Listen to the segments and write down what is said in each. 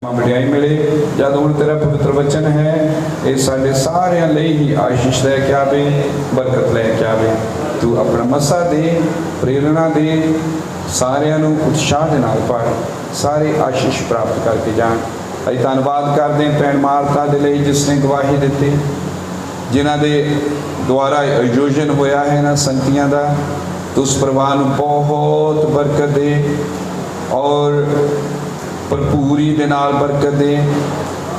वड्याई मिले जब हुण तेरा पवित्र वचन है ये साडे सारियां लई ही आशीष लैके आवे, बरकत लैके आवे। तू अपना मसा दे, प्रेरणा दे, सारियां नूं उत्साह दे नाल पढ़, सारे आशीष प्राप्त करके जान। असीं धन्नवाद करदे हां भैण मार्था दे लई जिसने गवाही दित्ती, जिन्हां दे द्वारा आयोजन होया है ना संगतियां दा। तू उस परिवार नूं बहुत बरकत दे और भरपूरी दे नाल बरकत दे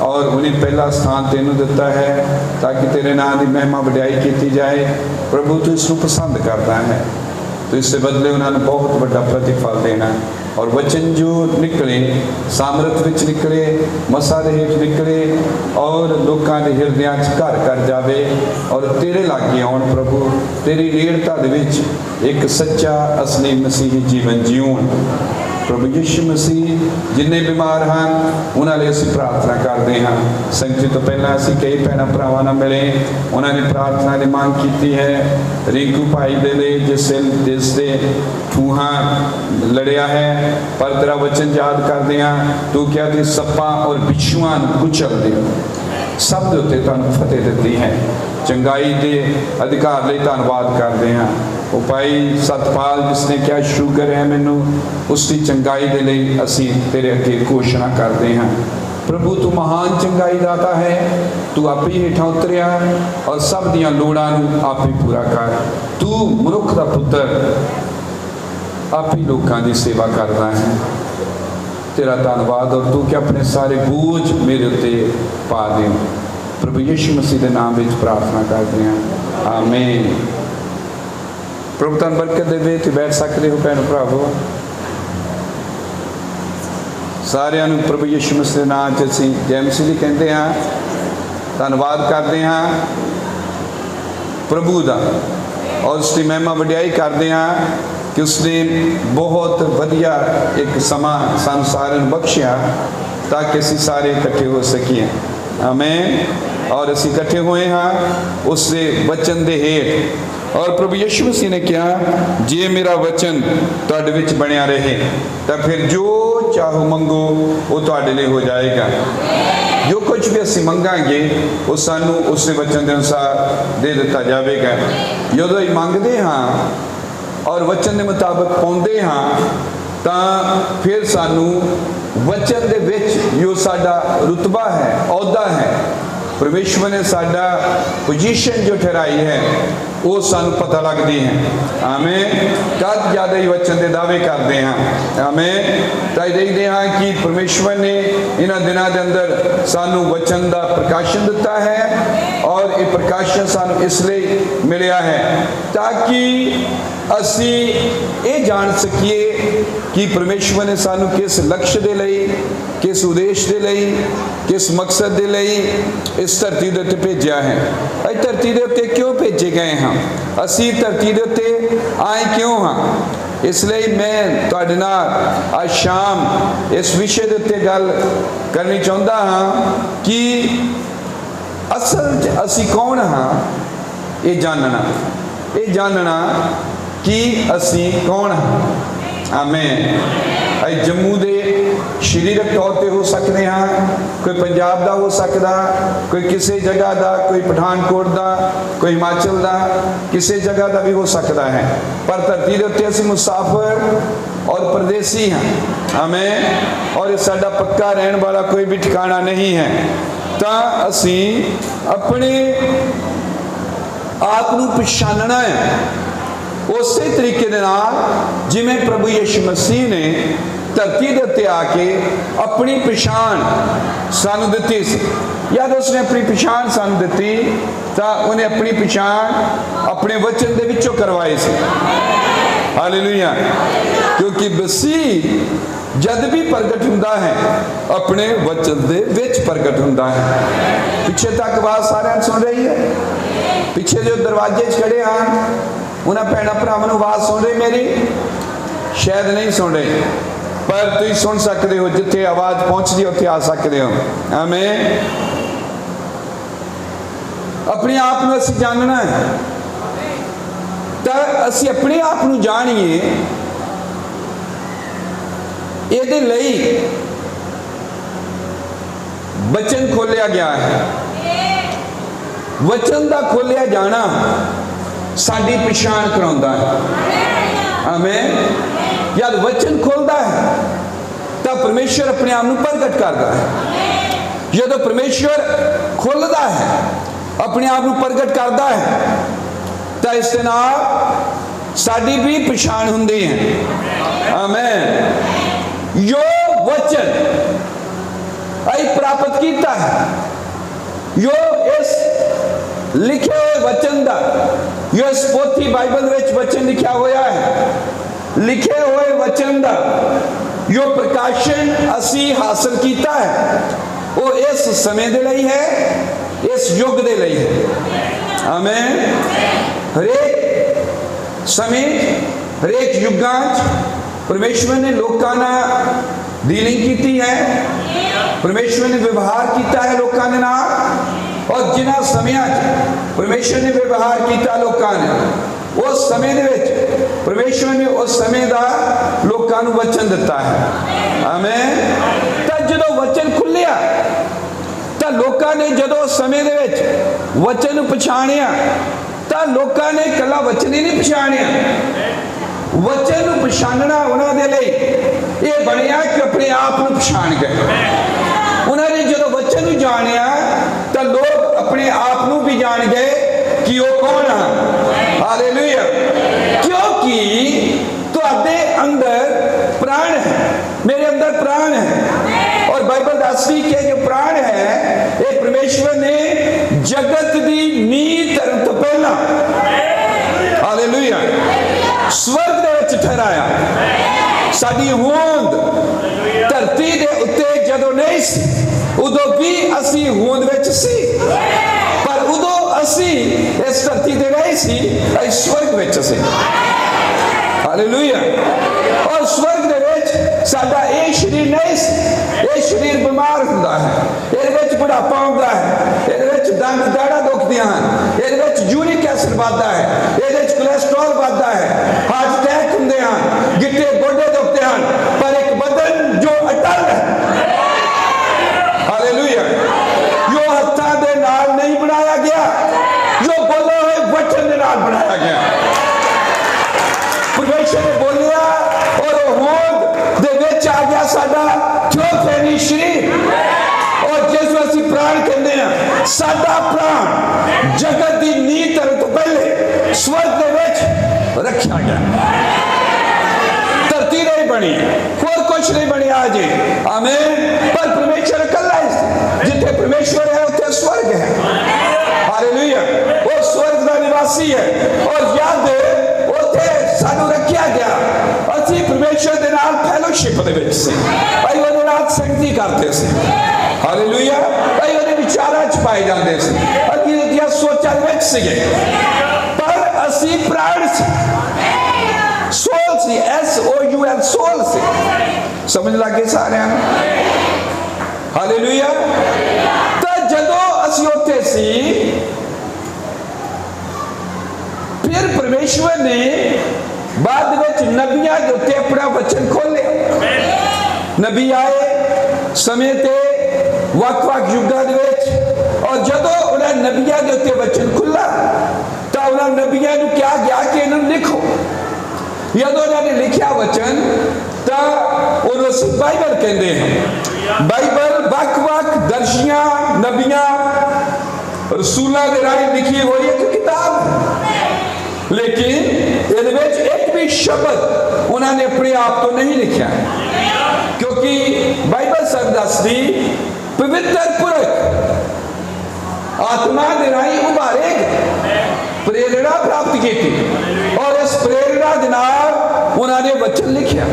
और उन्हें पहला स्थान तेनू दिता है ताकि तेरे नाम की महिमा वड्याई की जाए। प्रभु तू इसनूं पसंद करता है, तो इससे बदले उन्होंने बहुत बड़ा प्रतिफल देना और वचन जो निकले सामर्थ विच निकले, मसा दे हेठ निकले और लोगों के हिरदियां घर कर जाए और तेरे लागे आउण। प्रभु तेरी नेड़ता दे विच एक सच्चा असली मसीही जीवन जीउण। प्रभु यीशु मसीह जिन्ने बीमार हैं उन्होंने असीं प्रार्थना करते हैं। संगति तो पहला असीं कई भैन भरावां नाल मिले, उन्होंने प्रार्थना की मांग की है रिंकू भाई दे लिए जिससे ठूहा लड़िया है, पर तेरा वचन याद करते हैं। तू क्या कि सप्पां और बिच्छुआं कुचल दे, सब दे उत्ते तुहानूं फतेह दित्ती है। चंगाई के अधिकार लिए धन्नवाद करते हैं। वो भाई सतपाल जिसने क्या शुगर है मैनू, उसकी चंगाई के लिए असी तेरे अगे घोषणा करते हैं। प्रभु तू महान चंगाई दाता है, तू आप ही हेठा उतरिया और सब दियां लोड़ां नूं आप ही पूरा कर। तू मनुख दा पुत्र आप ही लोगों की सेवा करता है। तेरा धन्नवाद और तू क्या अपने सारे बोझ मेरे उत्ते पा दे। प्रभु यीशु मसीह के नाम में प्रार्थना करते हैं, आमीन। प्रभु तन बरकत देवे। तो बैठ सकते हो भैन भरावो, सारियां नूं प्रभु यीशु मसीह के नाम च असीं जय मसीह कहते हैं। धन्नवाद करते हैं प्रभु का और उसकी महिमा वड्याई करते हैं कि उसने बहुत वधिया एक समा सानूं सारिआं नूं बख्शिया ताकि असीं सारे इकट्ठे हो सकीए। आमीन। और असीं इकट्ठे हुए हाँ उसके वचन के हेठ। और प्रभु यीशु मसीह ने कहा जे मेरा वचन तुहाडे विच बनिया रहे तो फिर जो चाहो मंगो वो तुहाडे लिए हो जाएगा। जो कुछ भी असीं मंगांगे वो सानू उसके वचन के अनुसार दे दिता जाएगा। जदों असीं मंगदे हाँ और वचन के मुताबिक पाउंदे हाँ तो फिर सानू वचन दे विच जो साडा रुतबा है, औहदा है, परमेश्वर ने साडा पोजीशन जो ठहराई है वो सानू पता लगती है। आमीन। कद ज़्यादा ही वचन के दावे करते हैं। आमीन। तो देखते हैं कि परमेश्वर ने इन्हां दिनों के अंदर सानू वचन का प्रकाशन दिता है और ये प्रकाशन सानू इसलिए मिलया है ताकि असी ये जान सकीए कि परमेश्वर ने सानू किस लक्ष्य के लिए, किस उद्देश्य के लिए, किस मकसद के लिए इस धरती के उत्ते भेजा है। इस धरती के उत्ते क्यों भेजे गए हैं, असी धरती के उत्ते आए क्यों हाँ। इसलिए मैं तुहाडे नाल आज शाम इस विषय के उत्ते गल करनी चाहता हाँ कि असल असी कौन हाँ, ये जानना कि असी कौन हाँ। आमीन। जम्मू के शरीरक तौर पर हो सकते हैं, कोई पंजाब का हो सकता, कोई किसी जगह का, कोई पठानकोट का, कोई हिमाचल का, किसी जगह का भी हो सकता है, पर धरती के उत्ते असीं मुसाफिर और परदेसी हैं। आमीन। और साडा पक्का रहने वाला कोई भी ठिकाना नहीं है। तो असीं अपने आप नूं पछानना है उस तरीके दे नाल जिवें प्रभु यीशु मसीह ने धरती के उत्ते आके अपनी पछाण सानू दिती सी। याद उसने अपनी पछाण सानू दिती तो उन्हें अपनी पछाण अपने वचन दे विचों करवाई सी। हालेलुया। क्योंकि मसीह जद भी प्रगट हुंदा है अपने वचन दे विच प्रगट हुंदा है। पिछे तक आवाज सारे सुन रही है, पिछे जो दरवाजे खड़े हैं उन्होंने भैन भरावां आवाज सुन रही मेरी, शायद नहीं सुन रहे, पर तुम सुन सकते हो, जिथे आवाज पहुंचती उत्थे आ सकते हो। आमीन। अपने आप को असीं जानना है तो असीं अपने आप को जानिए, ये वचन खोलिया गया है। वचन का खोलिया जाना साडी पछाण कराउंदा है। आमीन। जब वचन खुलता है तो परमेश्वर अपने आप को प्रगट करता है। जो परमेश्वर खुलता है अपने आप को प्रगट करता है तो इस नाल साडी भी पछाण हुंदी है। आमीन। जो वचन आई प्राप्त किया है, जो इस लिखे हुए वचन का, जो इस पोथी बाइबल विच वचन लिखा हुआ है, लिखे हुए वचन का जो प्रकाशन असी हासिल किया है वो इस समय के लिए है, इस युग के लिए है। आमीन। हरेक समय हरेक युगां परमेश्वर ने लोगों नाल डीलिंग की है, परमेश्वर ने व्यवहार किया है लोगों के नाल। और जिन्हां समयां परमेश्वर ने व्यवहार किया लोगों ने, उस समय दे विच परमेश्वर ने उस समय का लोगों को वचन दिता है। आमीन। तो जो वचन खुलिया तो लोगों ने जो समय दे विच वचन पछाणिया तो लोगों ने कला वचन ही नहीं पछाणिया, वचन पछाणना उन्होंने लिए ये बनया कि अपने आप को पछाण गए। उन्होंने जो वचन जानिया तो लोग अपने आप को भी जान गए कि वो कौन है। हालेलुया। क्योंकि तुहाडे अंदर प्राण है, मेरे अंदर प्राण है। और बाइबल दसदी कि जो प्राण है ये परमेश्वर ने जगत की नींव धरन तो पहला, हालेलुया, स्वर्ग दे विच ठहराया। साडी होंद धरती दे उत्ते जदों नहीं सी उदों भी असी होंद विच सी, पर उदों असी इस धरती ते नहीं सी, असी स्वर्ग विच सी। हालेलुया। और स्वर्ग दे विच साडा ये शरीर नहीं सी, ये शरीर बीमार हुंदा है, इहदे विच बुढ़ापा आउंदा है, इहदे विच दंद दाड़ा दुखदियां हन, इहदे विच यूरिक एसिड वधदा है, इहदे विच कोलेस्ट्रॉल वधदा है, हार्ट अटैक हुंदे हन, गिट्टे गोडे दुखदे हन, पर एक बदन जो अटल है, हालेलुया, जो हत्थां दे नाल नहीं बनाया गया, जो बोले हुए वचन दे नाल बनाया गया। परमेश्वर ने बोलिया और होंद दे विच आ गया साडा थियोफैनी शरीर। और जिस असीं प्राण कहंदे हैं, साडा प्राण जगत की नींव धरन तो पहले स्वर्ग दे विच रखा गया। धरती नहीं बनी, होर कुछ नहीं बनिया अजे। आमीन। पर परमेश्वर कल्ला है, जिथे परमेश्वर है उत्थे स्वर्ग है। हालेलुया। वो स्वर्ग का निवासी है। और याद उत्थे सानू रखा गया, असीं परमेश्वर दे नाल फेलोशिप दे विच सी, भाई उहदे नाल संगति करते सी। हालेलुया। भाई उहदे विचारां च पाए जांदे सी, असीं उहदियां सोचां विच सीगे। पर असीं प्राण सी, सोल सी, SOUL सोल सी। समझ लगे सारिਆਂ ਨੂੰ? हालेलुया। तो जदों असीं उत्थे सी, फिर परमेश्वर ने बाद विच नबियां दे उत्ते अपना वचन खोलिया। नबी आए समय ते वक-वक युगां दे विच, और जदों उन्हां नबियां दे उत्ते वचन खुला तो उन्हां नबियां नूं क्या गया कि इन्हां नूं लिखो। जदों उन्होंने लिखिया वचन तो उन्होंने बाइबल कहते हैं। बाइबल वक-वक दर्शियां नबियां रसूलों के राही लिखी हुई एक किताब है, लेकिन इहदे विच एक भी शब्द उन्होंने अपने आप तो नहीं लिखा, क्योंकि बाइबल सब दसदी पवित्र पुरख आत्मा के राही उभारे प्रेरणा प्राप्त की थी, और इस प्रेरणा के नाल उन्होंने वचन लिखा।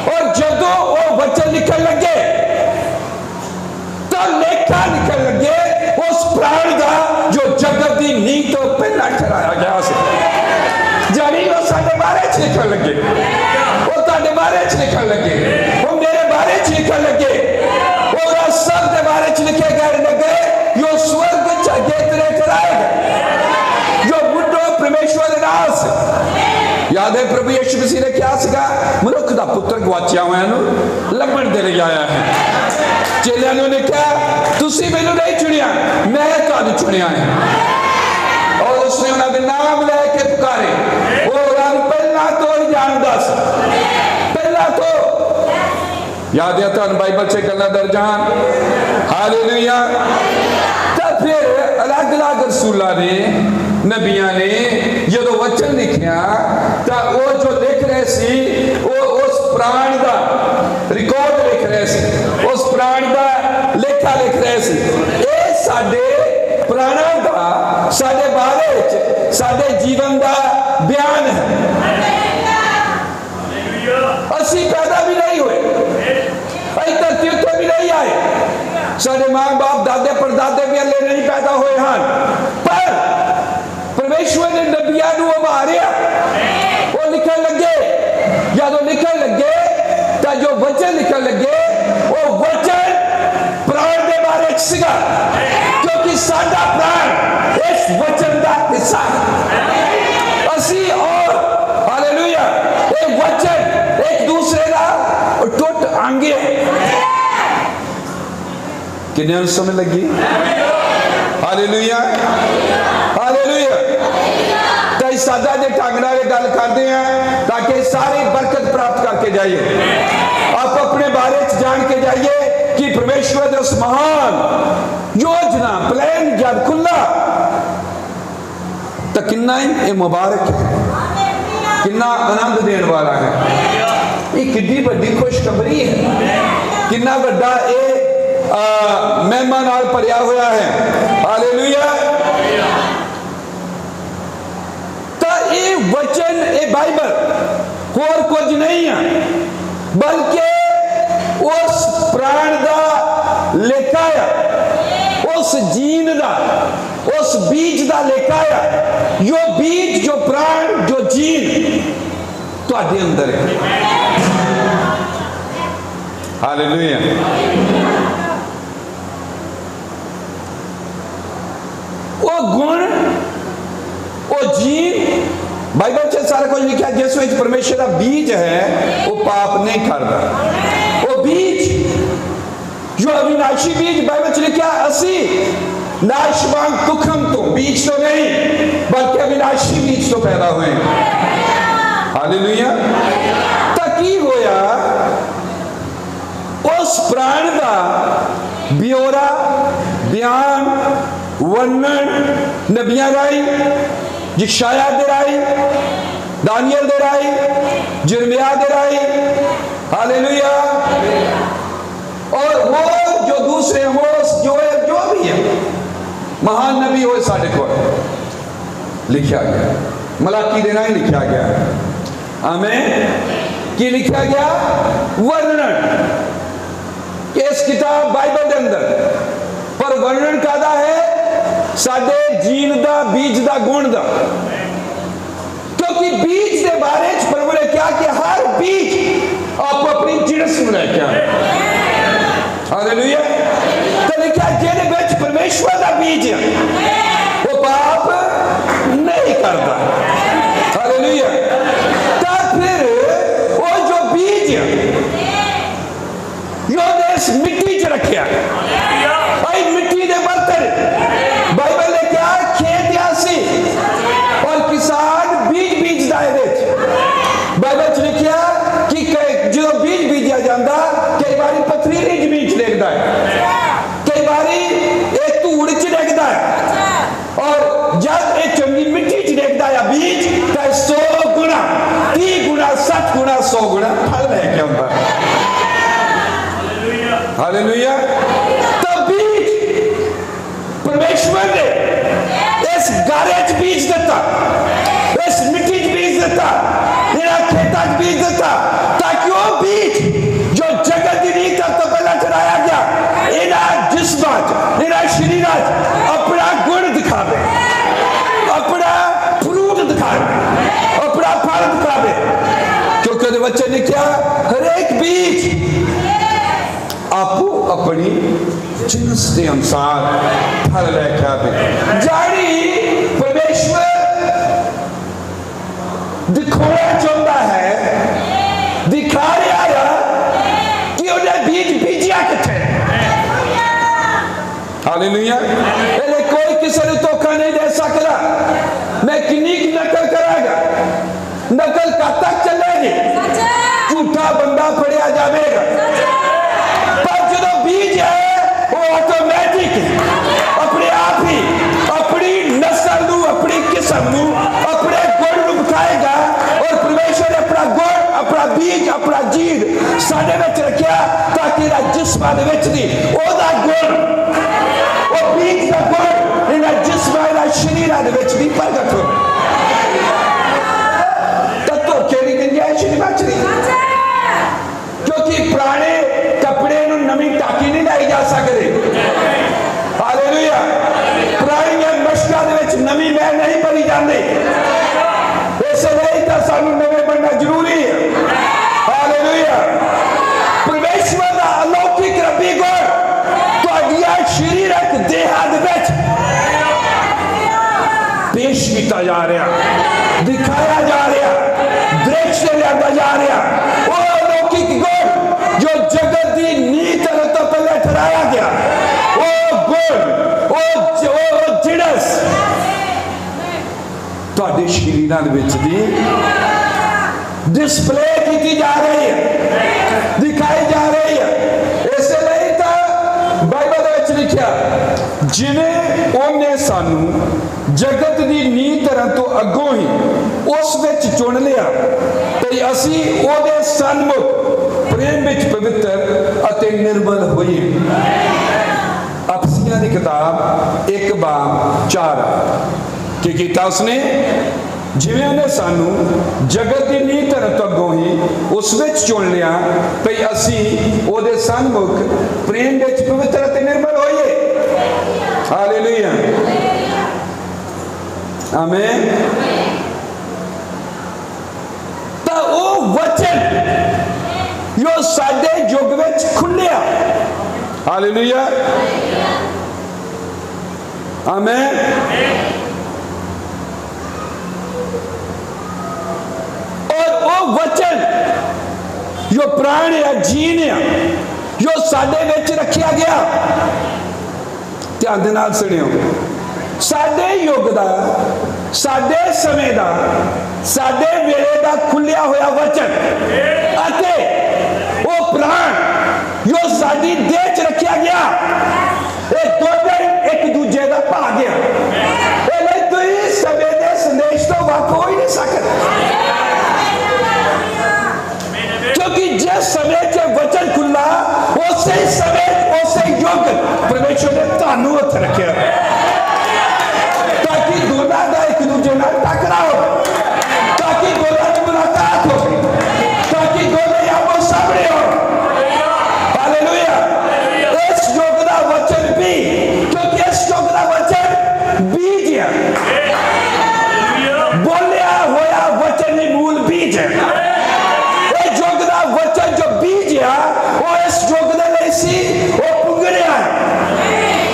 और जदों वो वचन लिखन लगे तो लेखा लिखन लगे उस प्राण का जो जगत की नींव तो पहला ठहराया गया। जानी वो साडे बारे च लिखन लगे, वो तुहाडे बारे च लिखन लगे, वो मेरे बारे च लिखन लगे, वो सब के बारे च लिखे गए लगे। जो स्वर्ग च अगे तेरे कराएगा, जो बुढ़ो परमेश्वर दे नाल से। याद है प्रभु यीशु मसीह ने क्या सीगा? मनुख दा पुत्र गवाचिया होया नूं लभण दे लई आया है। चेलियां ने कहा तुसी मैनू नहीं चुनिया, मैं तुहानू चुनिया है। और उसने उन्होंने नाम लैके पुकारे, वो पहला तो ही जानता सा, पहला तो याद है तुहानू बाइबल से गल्लां दर्ज हैं। हालेलुया। तो फिर अलग अलग रसूलों ने नबिया ने जो वचन लिखिया तो वो जो लिख रहे सी वो उस प्राण का रिकॉर्ड लिख रहे सी, उस प्राण का लेखा लिख रहे सी। ये साडे प्राणों का साडे बारे साडे जीवन का बयान है। असी पैदा भी नहीं हुए, असी धरती उत्ते भी नहीं आए, साडे मां बाप दादे परदादे भी हले नहीं पैदा हुए हैं, पर परमेश्वर ने नबिया नू मारिया, वो लिखन लगे, जब लिखन लगे तो जो वचन लिखन लगे वो वचन प्राण के बारे सीगा, क्योंकि साडा प्राण इस वचन का हिस्सा है। असी और हालेलुया एक वचन एक दूसरे का टुट आंगे। किन्ने समझ लगी? Hallelujah hallelujah. तो सादा जे ढंग नाल गल करते हैं ताकि सारी बरकत प्राप्त करके जाइए, आप अपने बारे जान के जाइए कि परमेश्वर ने उस महान योजना प्लान जब खुला तो कितना ही मुबारक है, कितना आनंद देने वाला है। ये कितनी बड़ी खुशखबरी है, कितना बड़ा ये महिमा नाल भरिया हुआ है। हालेलुया। तो ये वचन ये बाइबल और कुछ नहीं है बल्कि उस प्राण का लेखा है, उस जीन का उस बीज का लेखा है। यो बीज जो प्राण जो जीन तुहाडे अंदर है। हालेलुया। वो गुण वो जीन बाइबल से सारा कुछ लिखा, जिस विच परमेश्वर का बीज है वो पाप नहीं करता। वो बीज जो अविनाशी बीज बाइबल से लिखा, असी नाशवान तुखम तो बीज तो नहीं बल्कि अविनाशी बीज तो पैदा हुए। हालेलुया। ताकि होया उस प्राण का ब्यौरा बयान वर्णन नबियां राई, यशायाह दे राई, दानियल दे राई, यिर्मयाह दे राई। हालेलुया। और वो जो दूसरे होश जो भी है महान नबी हो साढ़े को लिखा गया, मलाकी देना ही लिखा गया। आमीन। कि लिखा गया वर्णन इस किताब बाइबल के अंदर, पर वर्णन कादा है साडे जीन दा बीज दा गुण दा, क्योंकि बीज के बारे प्रभु ने क्या कि हर बीज आप अपनी जिणस में लेके आए। हालेलुया। तो लिखा जेदे विच परमेश्वर का बीज है वो पाप नहीं करता। हालेलुया। तो फिर वो जो बीज है यो देश मिट्टी च रखिया, भाई मिट्टी दे बर्तन बाइबल ने क्या खेत आसी और किसान बीज बीजदा है। बाइबल च लिखा कि जो बीज बीजा जाता कई बार पथरीली जमीन च डिगदा है, कई बार एक धूड़ च डिगदा है, और जब एक चंगी मिट्टी च डिगदा है बीज तो 100 गुना 30 गुना 60 गुना 100 गुना फल लेके आता। हालेलुया। तो बीज परमेश्वर ने इस गारे च बीज देता, इस मिट्टी च बीज देता, इन्हां खेतां च बीज देता, ताकि वो बीज जो जगत की नींव तो पहला चढ़ाया गया इन्हां जिस्मां च इन्हां शरीरां च अपना गुण दिखावे, अपना फ्रूट दिखावे, अपना फल दिखावे। क्योंकि वचन ने क्या हर एक बीज आपको अपनी जिन्स के अनुसार फल लेके आवे। जानी परमेश्वर दिखाना चाहता है, दिखा रहा है कि उन्हें बीज बीजिया किथे, हालेलुया। इसलिए कोई किसी को धोखा नहीं दे सकता। मैं किन्नी नकल करागा, नकल कब तक चलेगी? झूठा बंदा फड़िया जाएगा, पर जो बीज है वो ऑटोमैटिक अपने आप ही अपनी नस्ल नू, अपनी किस्म नू, अपने गुण नू बिठाएगा। और परमेश्वर ने अपना गुण, अपना बीज, अपना जीन साडे विच रखिया ताकि जिस्मां दे विच दी ओदा गुण, वो बीज का गुण इन्हां जिस्मां, इन्हां शरीरां दे विच दी प्रगट हो। तां धोखे दी गुंजाइश नहीं बचदी, क्योंकि पुराने कपड़े नू नवीं टाकी नहीं लाई जा सकदी। हालेलुया। पुरानियां मशकां दे विच नवीं मैल नहीं भरी जाती, इसलिए तां सानू नवें बनना जरूरी है। हालेलुया। परमेश्वर दा अलौकिक रब्बी गुण तुहाडियां शरीरक देहां दे विच पेश किया जा रहा, दिखाया जा रहा, दृश्य लिया जा रहा। वो अलौकिक गुण जो जगत की नींह तरह तो पहले ठहराया गया, वो गुण, वो जिणस तुहाडे शरीरां दे विच दी डिस्प्ले की जा रही है, दिखाई जा रही है। इसलिए तो बाइबल दे विच लिखिया, जिवें उन्हें सानू जगत की नींह तरह तो अगों ही उस विच चुन लिया ते असी ओदे सन्मुख प्रेम विच पवित्र अते निर्मल होइए। अफसियां दी किताब 1:4 की कीता उसने, जिवें उन्हें सानू जगत की नींह तरह तो अगों ही उस विच चुन लिया ते असी ओदे सन्मुख प्रेम विच पवित्र अते निर्मल होइए। हालेलुया। आमीन। तो वो वचन जो साडे युग विच खुलिया। हालेलुया। आमीन। और वो वचन जो प्राण है, जीन है, जो साडे विच रखिया गया। ध्यान दे नाल सुनियो, साडे युग दा, साडे समय दा, साडे वेले दा खुलिया होया वचन अते वो प्राण जो साडी देह च रखिया गया, ये दोनों एक दूजे दा भाग गया। ये दुई समय दे संदेश तो वख हो ही नहीं सकते, क्योंकि जिस समय च वचन खुला उसे समय, उसे युग परमेश्वर ने तुहानू उत्थे रखिया ताकि दोनों का एक दूजे नाल टकराव, ताकि दोनों की मुलाकात हो, ताकि दोनों आमो सामने हो। हालेलुया। इस युग का वचन भी, क्योंकि इस युग का वचन बीज है, बोलिया होया वचन ही मूल बीज है। इस युग का वचन जो बीज है वो इस युग के लिए सी वो पुंगड़िया है,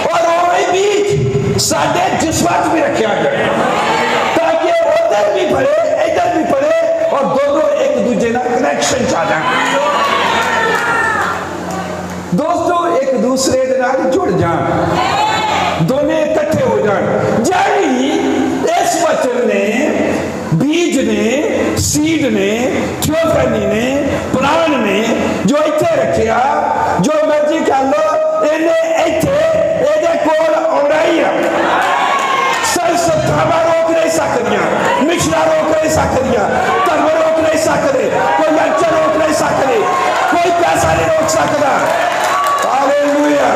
और वो बीज साडे जिस्मां भी रखा गया ताकि उधर भी पड़े, इधर भी पड़े, और दोनों एक दूजे ना कनेक्शन चा जाए। दोस्तों एक दूसरे के नाल जुड़ जान, दोनों इकट्ठे हो जान। जानी इस वचन ने, बीज ने, सीड ने, थियोफनी ने, प्राण ने जो इत्थे रखिया, जो मर्जी कर लो, इन्हें इत्थे इहदे कोल आउणा ही है। संस्थावां रोक नहीं सकदियां, मिशनां रोक नहीं सकदियां, धर्म रोक नहीं सकदे, कोई लंचर रोक नहीं सकदे, कोई पैसा नहीं रोक सकता। हालेलुया।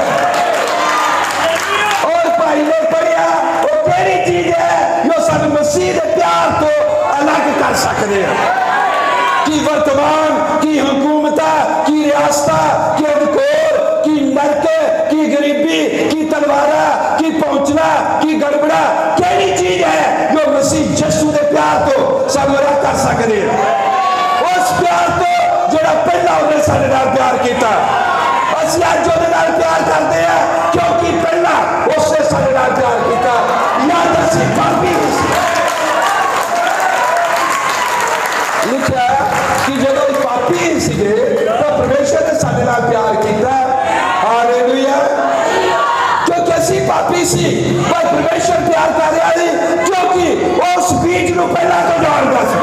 और भाई ने पढ़िया वो केड़ी चीज है जो सानू मसीह दे प्यार तो अलग कर सकदे हैं। की वर्तमान, की हुकूमत, की रियासत, की अधिकार, की नरक, की गरीबी, की तलवारा, की पहुंचना, की गड़बड़ा, केड़ी चीज है जो मसीह यीशु दे प्यार तो सानू अलग कर सकदे हैं। उस प्यार तो जिहड़ा पहला उन्हें साडे नाल प्यार कीता, असीं अज उहदे नाल प्यार करदे आ क्योंकि पहला उसने साडे नाल प्यार कीता। याद असीं पापी लिखा कि जब पापी सीगे तो परमेश्वर ने साडे नाल प्यार किया। हालेलुया। क्योंकि असीं पापी सी, पर परमेश्वर प्यार कर रहा है क्योंकि उस बीज को पहला तो जानता सी।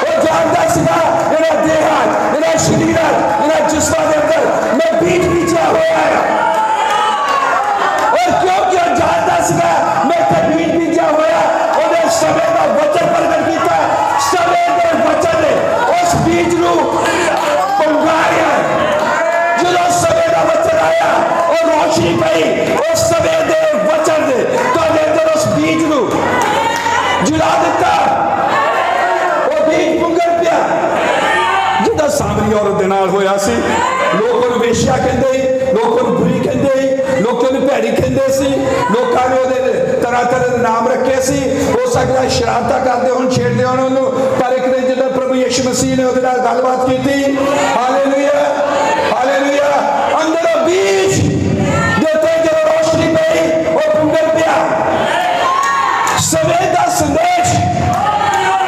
वो जानता सीगा मेरा देह, मेरा शरीर, मेरा जिस्म के अंदर मैं बीज बीजा हुआ है, और क्योंकि वो जानता सीगा मैं बीज बीजा हुआ, उन्हें समय का वचन प्रकट किया। समय के वचन ने उस बीज को पंगारिया। जो समय का वचन आया और रोशनी पई उस समय के वचन ने तो अंदर उस बीज को जुड़ा दिता। वो बीज पुंगर पिया जिदा सामरी औरत दे नाल होया सी। लोग उन्हें वेश्या कहते, लोग उन्हें बुरी कहते, लोग उन्हें भैड़ी कहते सी, लोगों ने उहदे तरह तरह के नाम रखे सी। हो सकता है शरारता करते हो, छेड़ते हो उन्होंने, पर एक दिन जो प्रभु यीशु मसीह ने उहदे नाल गलबात की थी। Hallelujah hallelujah. अंदर बीज जो जब रोशनी पई वो पुंगर पिया। समय का संदेश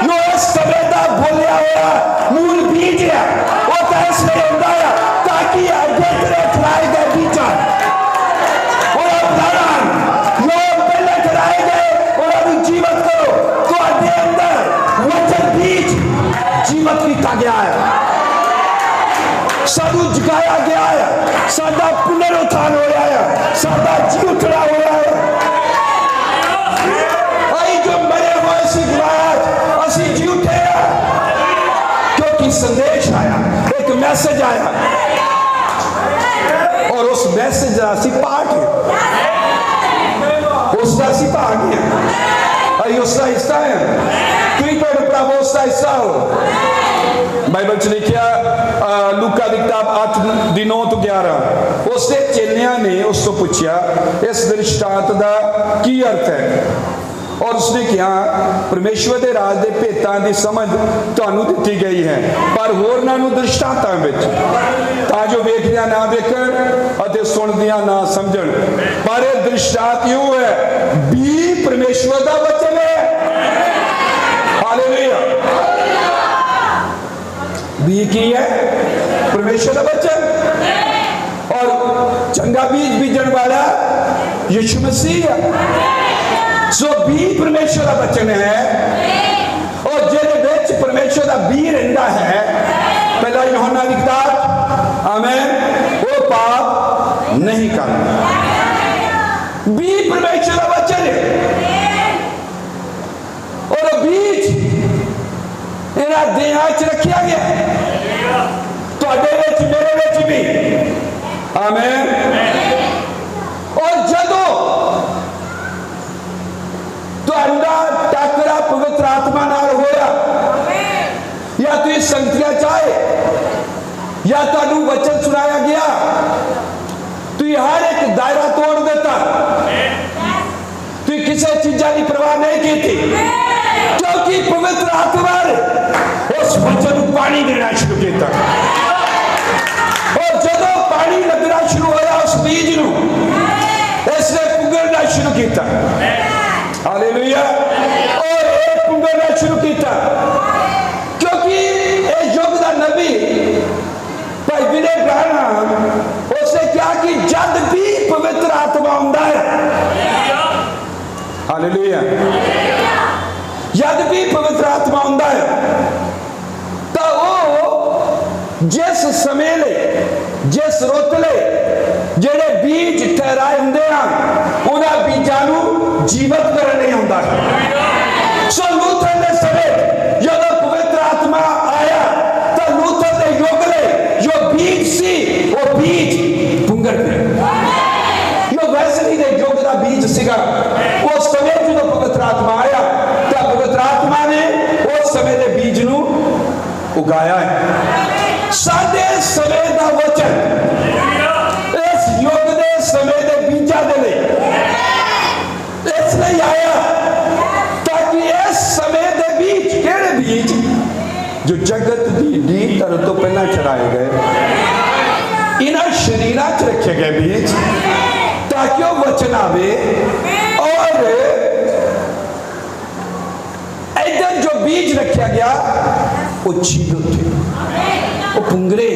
जो समय का बोलिया हुआ मूल बीज है, वो तो इसलिए होता है ताकि आगे तेरे खिलाए गए बीजा और अपना जो पहले खिलाए गए और जीवित करो तो आगे अंदर वचन बीज जीवित किया गया है, सानू जगाया गया है, साडा पुनरुत्थान होया है, साडा जी उठना होया है। आई जो मरे हुए सी गवाह असी जी उठे हैं क्योंकि संदेश आया, एक मैसेज आया और उस मैसेज का असी पार्ट है, उसका असी भाग है, आई उसका हिस्सा है। कोई प्रभु उसका हिस्सा हो। बाइबल च लिखा लूका की किताब 8:9-11 उसके चेलियां ने उसको पूछा इस दृष्टांत का की अर्थ है, और उसने कहा परमेश्वर के राज के भेतां की समझ तुहानू दिती गई है, पर होरनां नूं दृष्टांतां विच तां जो वेखदियां ना वेखण अते सुणदियां ना समझण। पर यह दृष्टांत यूं है भी परमेश्वर का वचन है। हालेलुया। भी की है परमेश्वर का वचन, और चंगा बीज बीजन वाला यीशु मसीह है। सो बी परमेश्वर का वचन है, और जिहदे विच परमेश्वर का बी रहिंदा है, पहला यूहन्ना की किताब, आमीन, वो पाप नहीं करता। बी परमेश्वर का वचन है, और बीज इन्हां देहां च रखिया गया, तुहाडे विच मेरे विच भी, आमीन। और जदों टाकरा पवित्र आत्मा नाल होया, या तुम संगतियां चाहे या तुहानू वचन सुनाया गया, तुम हर एक दायरा तोड़ देता, तुम किसी चीजा की परवाह नहीं की थी, क्योंकि पवित्र आत्मा ने उस वचन को पानी देना शुरू किया। और जदों पानी लगना शुरू होया उस बीज नू, इसने पुंगरना शुरू किया। हालेलुया। और एक पुंगरना शुरू किया, क्योंकि इस युग का नबी भाई विनय ब्राह्मण उसने क्या कि जब भी पवित्र आत्मा आंदा है, हालेलुया, जब भी पवित्र आत्मा आंदा है तो वो जिस समय ले जिस रुत ले जेड़े बीज ठहराए होंदे हैं उन्हां बीजां नूं जीवित करन नहीं आउंदा है। सो लूथर दे समय जदों पवित्र आत्मा आया तो लूथर दे युग ले जो बीज सी वो बीज पुंगर पिया। जो वैसली दे युग दा बीज सीगा उस समय जदों पवित्र आत्मा आया तो पवित्र आत्मा ने उस समय दे बीज नूं उगाया है। साडे समय दा वचन इस युग दे समय दे बीजा दे लिए इसलिए आया ताकि इस समय दे बीज, केड़े बीज जो जगत की नींव धरन तो पहला चढ़ाए गए, इन्हां शरीरां च रखे गए बीज, ताकि वो वचन आवे और इधर जो बीज रखा गया वो जीवित उठे, वो पुंगरे।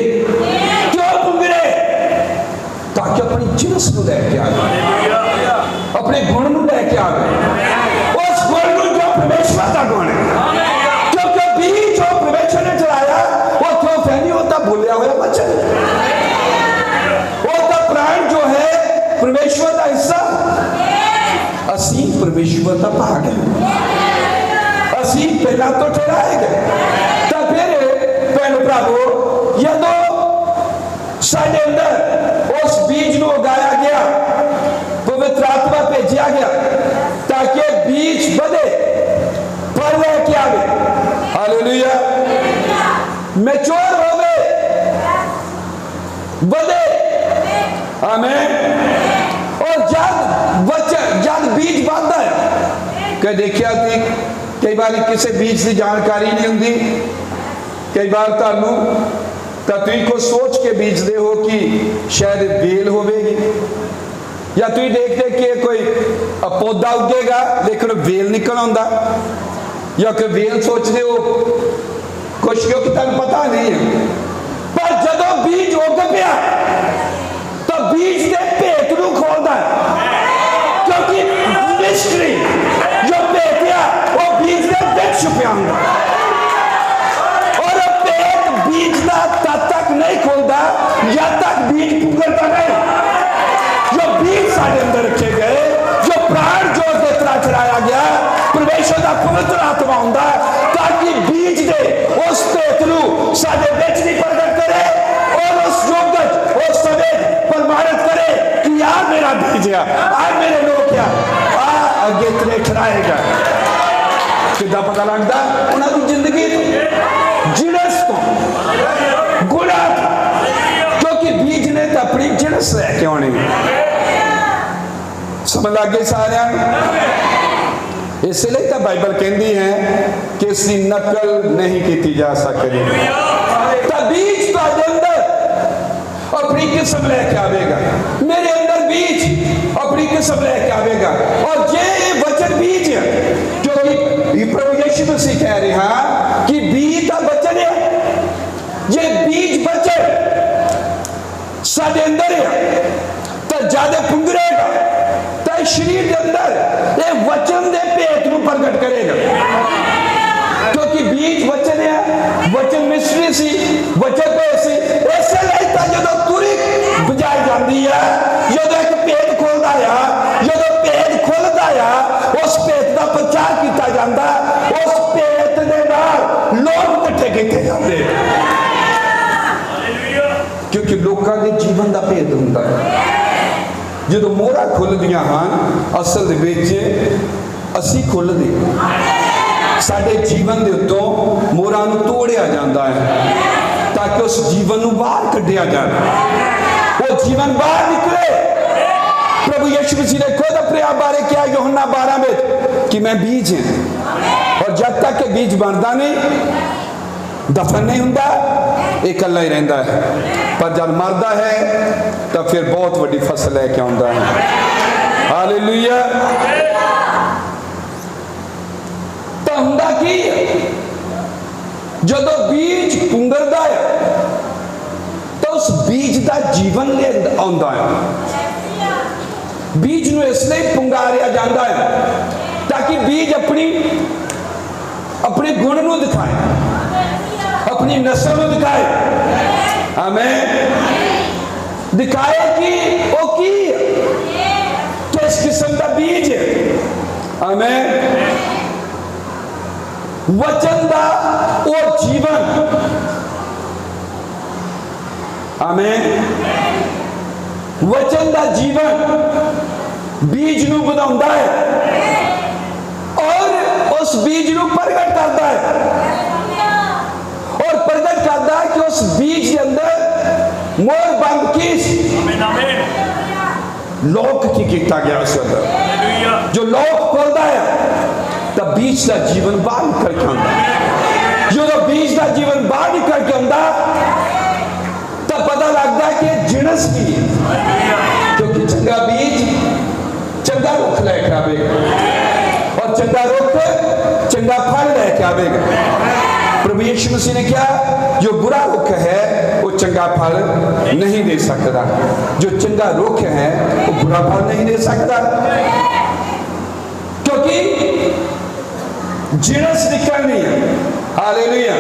क्यों पुंगरे? ताकि अपनी जिनस को लेके आए। अपने गुण में लैके आवे, उस गुण में जो परमेश्वर का गुण है, क्योंकि बीज जो परमेश्वर ने चलाया वो क्यों फैली, वो तो भूलिया हुआ वचन, वो तो प्राण जो है परमेश्वर का हिस्सा, असी परमेश्वर का भाग है, असी पहला तो ठहराए गए। तो फिर भैन भरावो जदों साडे अंदर उस बीज को उगाया गया, पवित्र आत्मा भेजा गया ताकि बीज बढ़े, फल लेके आवे, हालेलुया, मैच्योर होवे, बढ़े, आमीन। और जब बीज बढ़ता है, कई देखिया थी कई बार किसी बीज की जानकारी नहीं होंगी, कई बार तुहानू तो तुम को सोच के बीजते हो कि शायद बेल होगी, या तुम देखते कि कोई पौधा उगेगा लेकिन बेल निकल आता, या कोई बेल सोचते हो कुछ क्योंकि तुम पता नहीं है। पर जदों बीज उग पिया तो बीज के भेत को खोलता है, क्योंकि मिस्ट्री जो भेतिया वो बीज के बिच छुपिया होंगे, और भेत बीज का तब तक नहीं खोलता जब तक बीज पुगलता नहीं। जो बीज साढ़े अंदर रखे गए, जो प्राण जो तरह चलाया गया, परमेश्वर का पवित्र आत्मा होंदा ताकि बीज दे उस भेत को साढ़े बिच नहीं प्रगट करे, और उस योगत उस समय प्रमाणित करे कि आ मेरा बीज है, आ मेरे लोग क्या आ अगे तेरे खड़ाएगा। किदा पता लगता उन्होंने जिंदगी जिणस तो गुणा, क्योंकि बीज ने तो अपनी जिणस लैके आनी, समझ लग गई सारिया। इसलिए तो बाइबल कहती है कि इसकी नकल नहीं की जा सकती। तो बीज तो अंदर अपनी किस्म लेके आवेगा, मेरे अंदर बीज अपनी किस्म लेके आवेगा, और ये वचन बीज है, क्योंकि प्रभु यीशु मसीह कह रहे हैं कि बीज का वचन है, ये बीज वचन साडे अंदर है, तो ज्यादा पुंगरेगा तो शरीर के अंदर ये वचन के भेत को प्रगट करेगा, क्योंकि बीज वचन है, वचन मिस्ट्री सी, वचन तो सी, इसलिए जो तुरी बजाई जाती है, जो एक भेद खोलता है, जो भेद खुलता है, उस भेद का प्रचार किया जाता, उस भेद के नाल लोग इकट्ठे किए जाते, क्योंकि लोगों के जीवन का भेद होता है। जो मोहरा खुलदियां हैं असल असी खुलते, साडे जीवन के उत्तों मोहरा तोड़िया जाता है ताकि उस जीवन को बाहर कढ़िया जाए, वो जीवन बाहर निकले। प्रभु यीशु मसीह ने खुद अपने आप बारे किया यूहन्ना 12 में कि मैं बीज हूं, और जब तक के बीज बनता नहीं, दफन नहीं होता, एक इकल्ला ही रहता है, पर जब मरता है तो फिर बहुत बड़ी फसल लेके आता है, हालेलुया। तो हुंदा की जदों बीज पुंगरदा है तो उस बीज का जीवन ले आता है, बीज को इसलिए पुंगारिया जाता है ताकि बीज अपने गुण को दिखाए, अपनी नस्ल को दिखाए, हमें दिखाए कि वो किस किस्म का बीज है, हमें वचन का वो जीवन, हमें वचन का जीवन बीज को बनाता है और उस बीज को प्रगट करता है, और प्रगट करता है कि उस बीज के अंदर मोर बंद की लोक की किया गया, उसके अंदर जो लोक खोलता है तब बीज का जीवन बाहर निकल के आता, जो बीज का जीवन बाहर निकल के आता तब पता लगता है कि जिनस की, क्योंकि चंगा बीज चंगा रुख लेके आवेगा, और चंगा रुख चंगा फल लेके आवेगा। प्रभु यीशु मसीह ने क्या, जो बुरा रुख है वो चंगा फल नहीं दे सकता, जो चंगा रुख है वो बुरा फल नहीं दे सकता। जिणस निकलनी है। हालेलुया।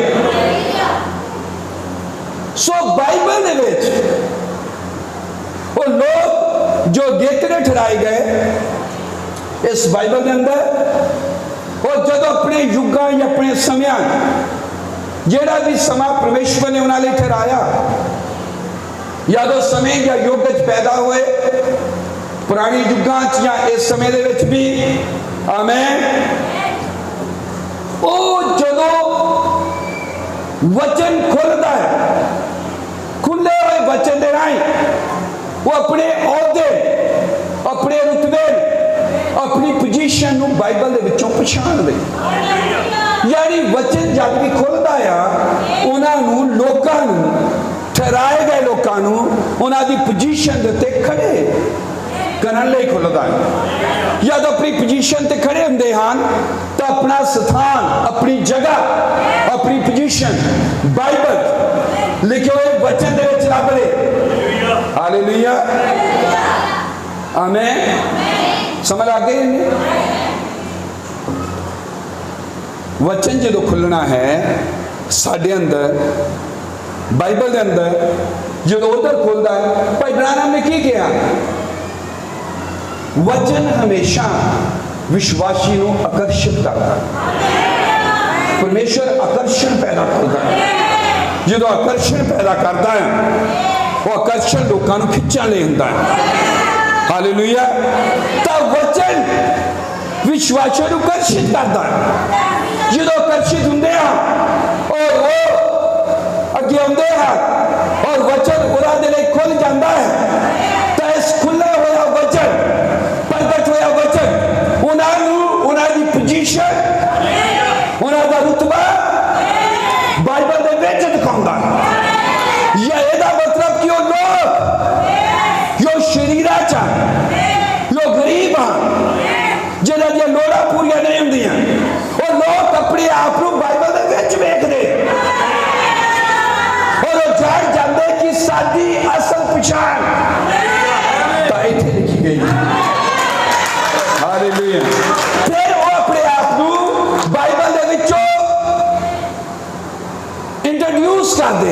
सो बाइबल दे विच वो लोग जो गेतरे ठहराए गए इस बाइबल के अंदर, और जब अपने युगां या अपने समय जेड़ा भी समा परमेश्वर ने उन्होंने लिए ठहराया, या तो समय या युग पैदा हुए पुरानी युगां या इस समय दे विच भी, आमीन, वो जदों वचन खुलता है, खुले हुए वचन दे राही वो अपने औहदे, अपने रुतबे, अपनी पोजीशन नूं बाइबल दे विचों पछाण दे। यानी वचन जब भी खुलता है उन्होंने लोगों ठहराए गए लोगों उन्हों की पोजीशन के उत्ते खड़े करने लई खुलता है। या तो अपनी पोजीशन ते खड़े होंदे हन तो अपना स्थान, अपनी जगह, अपनी पोजीशन बाइबल लिखे हुए वचन दे विच लभ रहे। हालेलुया, आमीन। समझ आ गई? वचन जो खुलना है साडे अंदर बाइबल के अंदर, जो उधर खुलता है, भाई ब्रानम ने की किया, वचन हमेशा विश्वासी को आकर्षित करता है। परमेश्वर आकर्षण पैदा करता है। जो आकर्षण पैदा करता है वो आकर्षण लोगों को खिंचण लई हुंदा है। हालेलुया। तो वचन विश्वासियों को आकर्षित करता है। जो आकर्षित होंगे और वो अगे आते हैं और वचन उन्होंने लिए खुल जाता है, तो इस खुला हुआ वचन, प्रगट हुआ वचन उन्होंने पोजीशन, उन्होंने रुतबा बाइबल के विच दिखाता है। या इसका मतलब कि वो लोग जो शरीरा च जो गरीब हैं, जिन्होंने लोड़ा पूरी नहीं होंदियां, वो लोग अपने आप को बाइबल के विच वेखदे और वो जान जाते कि साडी असल पछाण तो इत्थे लिखी गई। हालेलुया। फिर वो अपने आप को बाइबल के विचों इंट्रोड्यूस करते,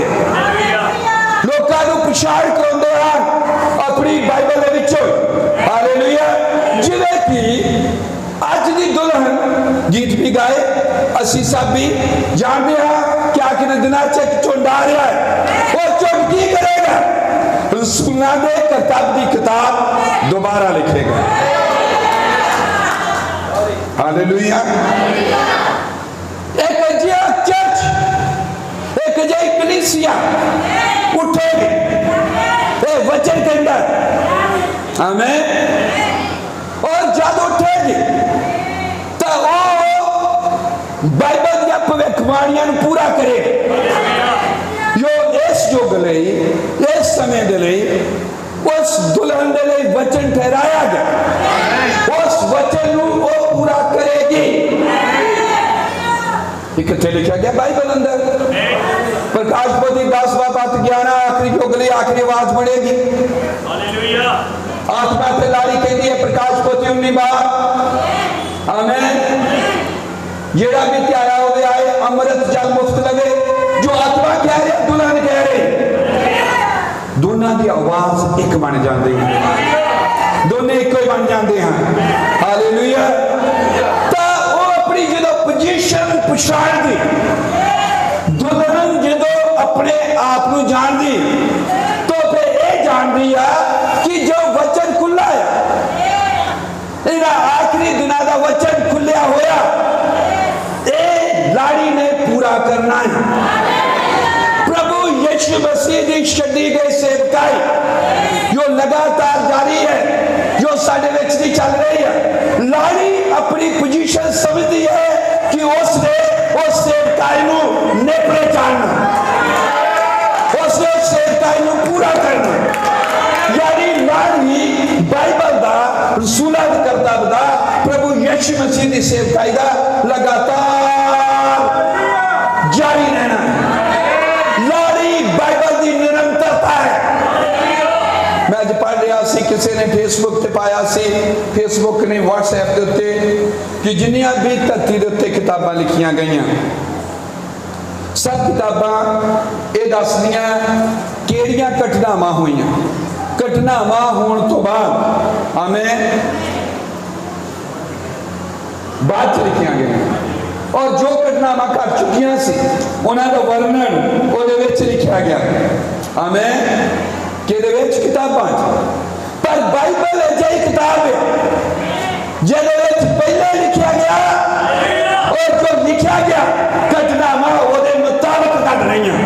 लोगों को पछाण कराते हैं अपनी बाइबल के विचों। हालेलुया। जिवें कि अज की दुल्हन गीत भी गाए, असी सब भी जानते हैं कि आखिर दिनों एक झुंड आ रहा है, वो झुंड की करेगा? रसूलां दे किताब की किताब दोबारा लिखेगा। हालेलुया। एक अजिहा चर्च, एक अजिही कलीसिया उठेगी वचन के अंदर, आमीन, और जब उठेगी तो बाइबल या भविष्यवाणियां पूरा करे। जो इस युग लई, इस समय के लिए उस दुल्हन के लिए वचन ठहराया गया, उस वचन को वो पूरा करेगी। कितने लिखा गया बाइबल अंदर? प्रकाश पोथी 10:11 आखिरी युग लिए आखिरी आवाज बढ़ेगी। आत्मा से लाड़ी कहती है प्रकाश पोथी 19 आमीन। जेड़ा भी त्यारा हो गया है अमृत जल मुफ्त लगे, जो आत्मा कह रहे दुल्हन कह रहे, दोनों की आवाज एक बन जाती है, दोनों एक ही बन जाते हैं। हालेलुया। तो वो अपनी जो पोजीशन पछाण दी, दुल्हन जो अपने आप को जान दी, तो फिर यह जान दी है कि जो वचन खुला है, आखिरी दिनों का वचन खुलिया होया, लाड़ी ने पूरा करना है। प्रभु यीशु मसीह की छड्डी गई सेवकाई जो लगातार जारी है, जो साडे विच दी चल रही है। लाड़ी अपनी पोजीशन समझती है कि उसने उस सेवकाई नूं नेपरे चाढ़ना, उसने उस सेवकाई नूं पूरा करना। यानी लाड़ी बाइबल दा, रसूलां दा करतब दा, प्रभु यीशु मसीह की सेवकाई दा लगातार जारी रहना है। लाड़ी बाइबल की निरंतरता है। मैं आज पढ़ रहा सी कि किसी ने फेसबुक पर पाया सी, फेसबुक ने व्हाट्सएप के उत्ते कि जिन्नियां भी धरती के उत्ते किताबां लिखियां गईयां सब किताबां ये दसदियां किहड़ियां घटनावां होईयां, घटनावां होने तो बाद आमें बाद च लिखियां गईयां और जो घटनावां कर चुकियां सी उन्हां दा वर्णन उहदे विच लिखिया गया। आमें किहदे विच? किताबां च। पर बाइबल अजिही किताब है जिहदे विच पहले लिखिया गया और जो लिखिया गया घटनावां उहदे मुताबिक घट रहीआं।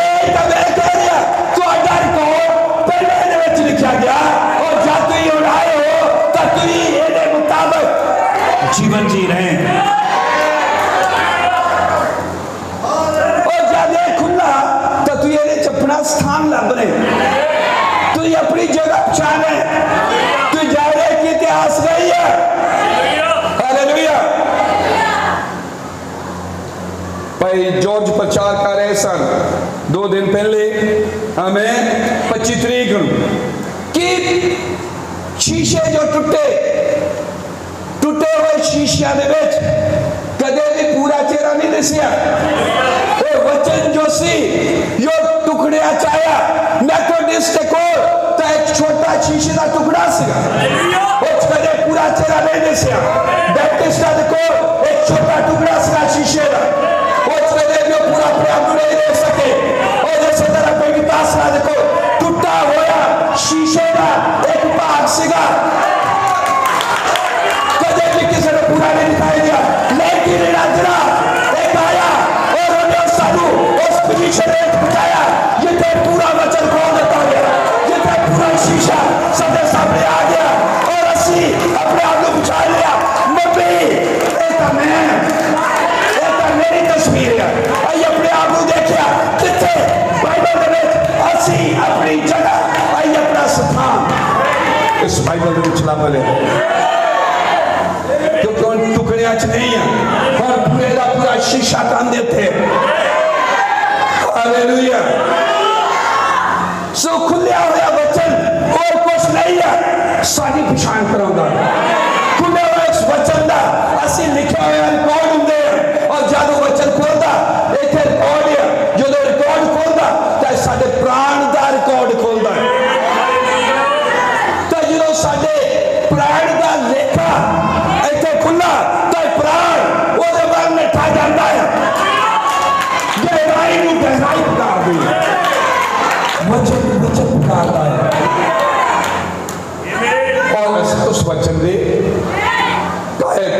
ਇਹ ਤਾਂ ਮੈਂ ਕਹਿ ਰਿਹਾ ਤੁਹਾਡਾ ਰਿਕਾਰਡ ਪਹਿਲੇ ਦੇ ਵਿੱਚ ਲਿਖਿਆ ਗਿਆ और जब तुम ਹੁਣ आए हो तो तुम ਇਹਦੇ मुताबिक जीवन जी रहे हैं। और जब ये खुला तो तू ये अपना स्थान लभ रहे, तू अपनी जगह पहचाने, तू जा रहे कि इतिहास गई है। हालेलुया। भाई जॉर्ज प्रचार कर रहे सन 2 दिन पहले हमें 25 तरीक कि शीशे जो टूटे हुए शीशिया दे विच कदे भी पूरा चेहरा नहीं दिसिया। वचन जो सी यो टुकड़िया चाया मेथोडिस्ट कोल तो एक छोटा शीशे का टुकड़ा सीगा, कदे पूरा चेहरा नहीं दिसिया। बैप्टिस्ट दे कोल एक छोटा टुकड़ा सीगा शीशे का, कदे भी पूरा प्रभु नहीं देख सके। और इस तरह पेंटिकास दे कोल टूटा होया शीशे का एक भाग सीगा, कदे भी किसी ने पूरा नहीं दिखाई दिया। लेकिन राजना एक आया और उन्हें साधु उस पोजीशन में पहुंचाया जिथे पूरा वचन खोल देता गया, जिथे पूरा शीशा सबके सामने आ गया और असी अपने आप को बचा लिया। मम्मी एक मेरी तस्वीर है, आई अपने आप को देखा जिथे बाइबल में असी अपनी जगह आई अपना स्थान इस बाइबल में चला बोले टुकड़िया च नहीं है और पूरे का पूरा शीशा तन देते। हालेलुया। सो खुलिया हुआ वचन और कुछ नहीं है सारी पहचान करांदा। खुले हुए इस वचन का असी लिखे हुए रिकॉर्ड होंगे और जब वचन खोलता इतने रिकॉर्ड है, जो रिकॉर्ड खोलता तो साडे प्राण का रिकॉर्ड खोलता है। तो जो साडे प्राण का लेखा इतने खुला तो प्राण वो बाल नठा जाता है, गहराई में गहराई पुकार दी, वचन पुकारता है और उस वचन दे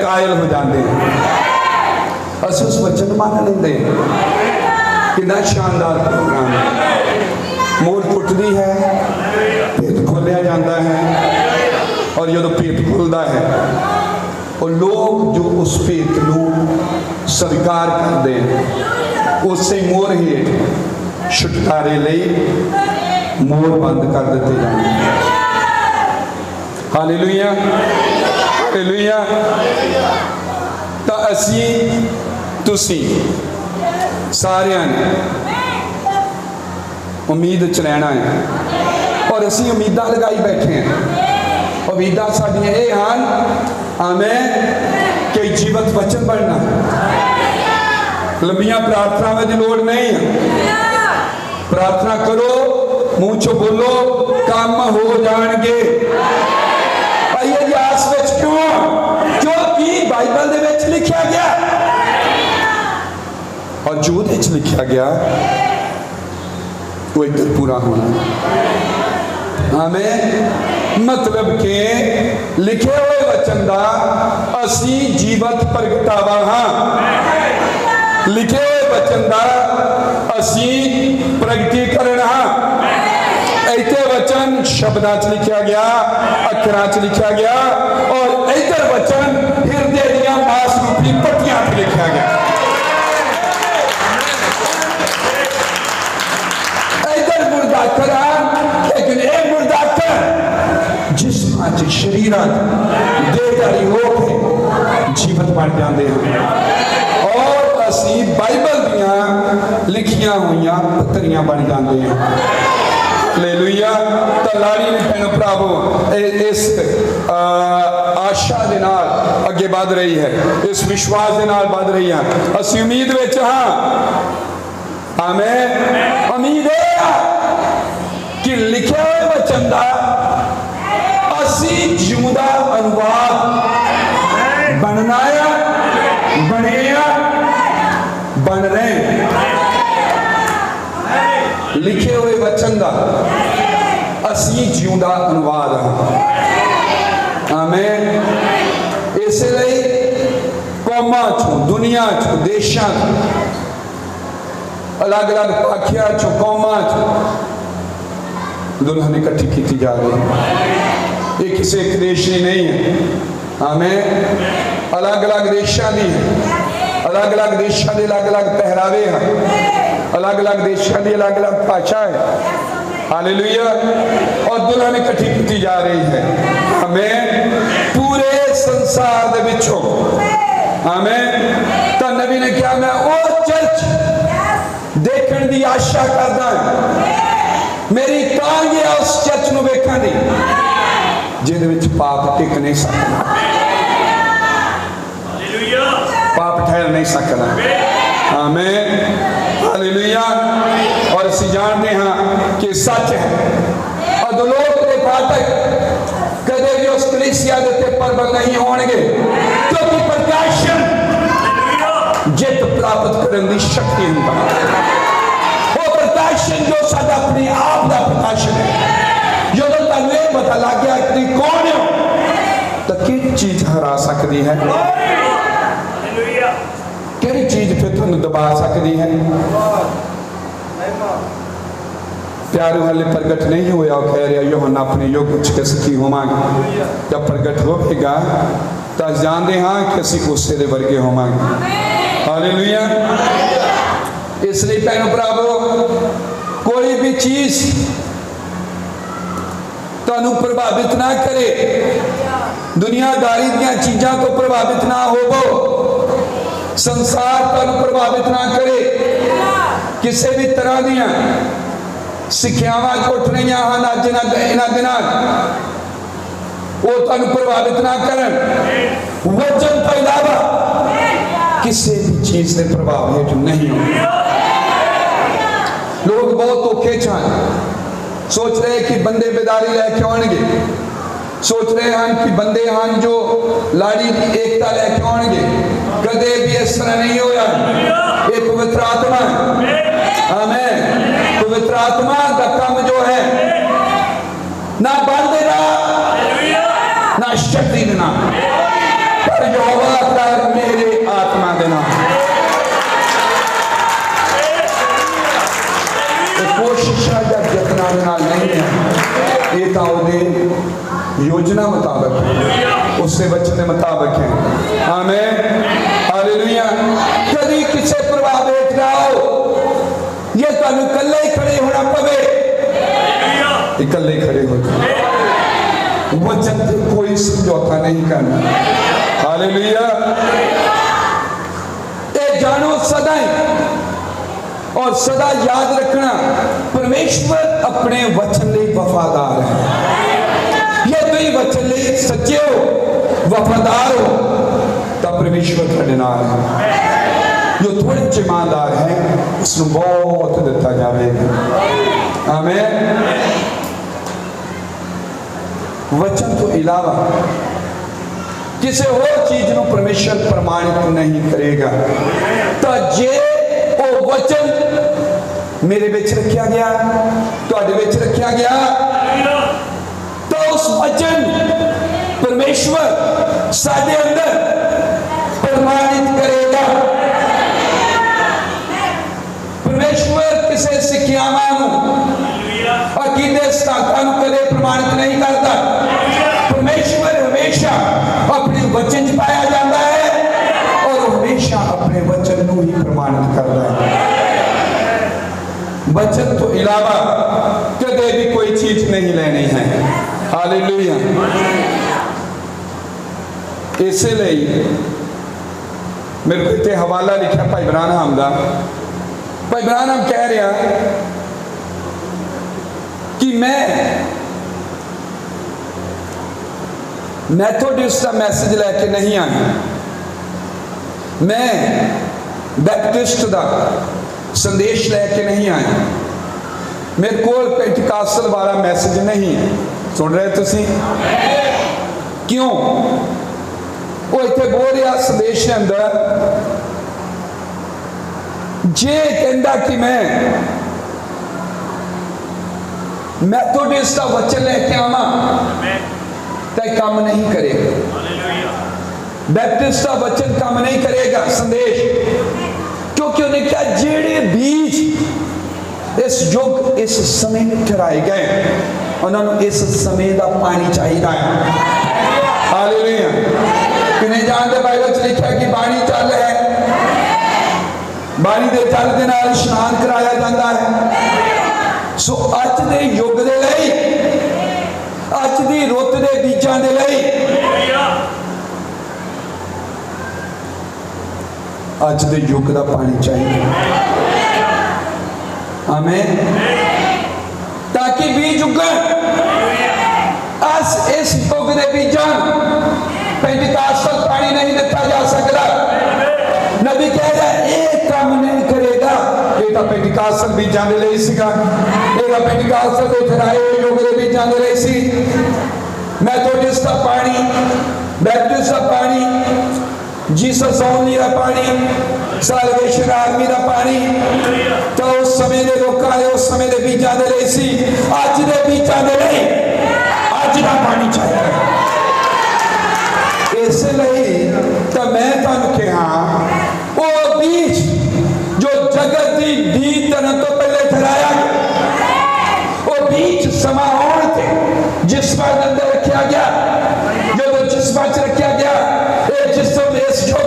कायल हो जाते हैं। अस उस वचन मान लेंगे। कितना शानदार प्रोग्राम है। मोर फुटती है, पेट खोलिया जाता है और जो पेट खुलता है और लोग जो उस पेट को स्वीकार करते हैं उस मोर हेठ छुटकारे लिए मोर बंद कर दिते जाते हैं। Hallelujah hallelujah. तो असी तुसी सारियां ने उम्मीद च रहना है और असी उम्मीदां लगाई बैठे हैं। उम्मीदां साडियां ये हैं आमें कि जीवत वचन बनना। लंबियां प्रार्थनावां की लोड़ नहीं है। प्रार्थना करो, मुंह चो बोलो, काम हो जाएंगे। इतिहास में क्यों? क्योंकि बाइबल दे विच लिखा गया और जो लिखा गया वो इधर पूरा होना। हमें मतलब के लिखे हुए वचन का असी जीवत प्रगटावा हाँ, लिखे हुए वचन का असी प्रगटीकरण हाँ। इतने वचन शब्दां च लिखा गया, अखरां च लिखा गया और इधर वचन हृदय दियां मांस रूपी पट्टियां च लिखा गया। इधर मुर्दाकर लेकिन ये मुर्दाकर जिस्मां च शरीरां देहधारी होके जीवत बन जाते हैं और असी बाइबल दियां लिखियां हुई पत्तरियां बन जाते हैं। हालेलुया। तो लाड़ी ने भैनों भरावो इस आशा दे नाल अगे बढ़ रही है, इस विश्वास दे नाल बढ़ रही है। असी उम्मीद विच हाँ, आमें। उम्मीद है कि लिखे हुए वचन का असी जिंदा अनुवाद बनना है, बने बन रहे। लिखे हुए वचन का असी जिंदा अनुवाद है, आमें। इसलिए कौमां चो, दुनिया चो, देशों चो, अलग अलग पाखिया चो, कौमां चो दुल्हन इकट्ठी की जा रही है। ये किसी एक देश की नहीं है, हमें अलग अलग देशों की है, अलग अलग देशों के अलग अलग पहरावे हैं, अलग अलग देशों की अलग अलग भाषा है। हालेलुया। और दुल्हन इकट्ठी की जा रही है, हमें पूरे संसार दे विचों, हमें। तो नबी ने कहा मैं वो चर्च देखने की आशा करता हूं, मेरी तांग है उस चर्च को वेखण दी जिहदे विच पाप टिक नहीं सकता, पाप ठहर नहीं सकता, आमीन। हालेलुया। और असी जानते हैं कि सच है अधोलोक के फाटक कदे भी उस कलीसिया के उत्ते प्रबल नहीं होंगे, क्योंकि प्रकाशन जित प्राप्त करने की शक्ति होता है। वो प्रकाशन जो साडा अपने आप का प्रकाशन है, जो तुहानू ये पता लग गया कि कौन हो तो कि चीज हरा सकती है, केड़ी चीज फिर तुहानू दबा सकती है। प्यारू हाले प्रगट नहीं होया, कह रहा यूहन्ना अपने युग च सखी होवांगे, जब प्रगट होगा तो जानते हाँ कि असी उसे दे वर्गे होवांगे। हालेलुया। इसलिए भैनों भरावो कोई भी चीज तुहानू प्रभावित ना करे, दुनियादारी दी चीज़ों तो प्रभावित ना होवो, संसार तुहानू प्रभावित ना करे, किसी भी तरह दियां सिक्ख्यावां उठ रही हैं अज इन्हां दिनां वो तुहानू प्रभावित ना करन। वचन तो इलावा किसी भी चीज से प्रभाव हेठ नहीं होगा। लोग बहुत औखे हैं, सोच रहे कि बंदे बेदारी लैके आउणगे, सोच रहे हैं कि बंदे हैं जो लाड़ी की एकता लैके आउणगे, कदे भी इस तरह नहीं होया। ये पवित्र आत्मा है, आमीन। पवित्र आत्मा का काम जो है ना बल देना ना शक्ति देना, पर यहोवा का मेरे आत्मा देना। कोशिश जतना नहीं है, ये तो योजना मुताबिक उससे वचन के मुताबिक है, आमीन। हालेलुया। कभी किसी प्रभावित ना हो, ये तुहानू कल्ले ही खड़े होना पवे, इकल्ले खड़े हो जाओ, वचन से कोई समझौता नहीं करना। हालेलुया। ये जानो सदा और सदा याद रखना, परमेश्वर अपने वचन लिए वफादार है। ये तुम वचन लिए सच्चे हो, वफादार हो, तो परमेश्वर तुहाडे नाल है। जो थोड़े ईमानदार है उसको बहुत दिता जाएगा, आमीन। वचन तो इलावा किसी और चीज को परमेश्वर प्रमाणित नहीं करेगा। तो जे वो वचन मेरे विच रखा गया, तुहाडे विच रखा गया, तो उस वचन परमेश्वर साडे अंदर प्रमाणित करेगा। परमेश्वर किसी सिक्ख्यावां अकीदे सिद्धांतां नूं कदे प्रमाणित नहीं करता। परमेश्वर हमेशा अपने वचन च पाया जाता है और हमेशा अपने वचन को ही प्रमाणित करता है। वचन तो इलावा कदे भी कोई चीज नहीं लेनी है। हालेलुया। इसलिए मेरे को इतने हवाला लिखा भाई ब्रानहम का। भाई ब्रानहम कह रहा कि कि मैं मैथोडिस्ट का मैसेज लैके नहीं आया, मैं बैप्टिस्ट का संदेश लैके नहीं आया, मेरे को पेंटिकास्टल वाला मैसेज नहीं है। सुन रहे तुसी? क्यों? वो इतने बोल रहा संदेश के अंदर, जे कहता कि मैं मैथोडिस्ट का वचन लेके आवा तो काम नहीं करेगा, बैप्टिस्ट का वचन काम नहीं करेगा संदेश, क्योंकि उन्हें क्या जेड़े बीज इस युग इस समय में ठहराए गए उन्होंने इस समय का पानी चाहिए है। हालेलुया। किन्हें जानते बाइबल च लिखा कि बाणी चल है, बाणी के जल के नाल इशनान कराया जाता है। सो अज के युग के लिए, अज की रुत के बीजा के लिए, अज के युग का पानी चाहिए। आमीन। ताकि बीज उगन। अस इस युग के बीजा पेंटिकास्टल पानी नहीं दिता जा सकता। नबी कह रहा है ये काम नहीं करेगा, ये तो पेंटिकास्टल बीजा के लिए सीगा, ये पेंटिकास्टल के ठहराए युग के बीजा के लिए सी। मैथोडिस्ट का पानी, बैप्टिस्ट का पानी, जीसस ओनली का पानी, साल्वेशन आर्मी का पानी, तो उस समय के लोग उस समय के बीजा के लिए सी। अज के बीजा के लिए अज का पानी चाहिए। इसलिए तो मैं तुहानू कहा वो बीज जो जगत की नींव तरन तो पहले ठहराया गया, वो बीज समा आउण ते जिस्मां दे अंदर रखा गया, जो जिस्मां च रखा गया, ये जिस्म इस युग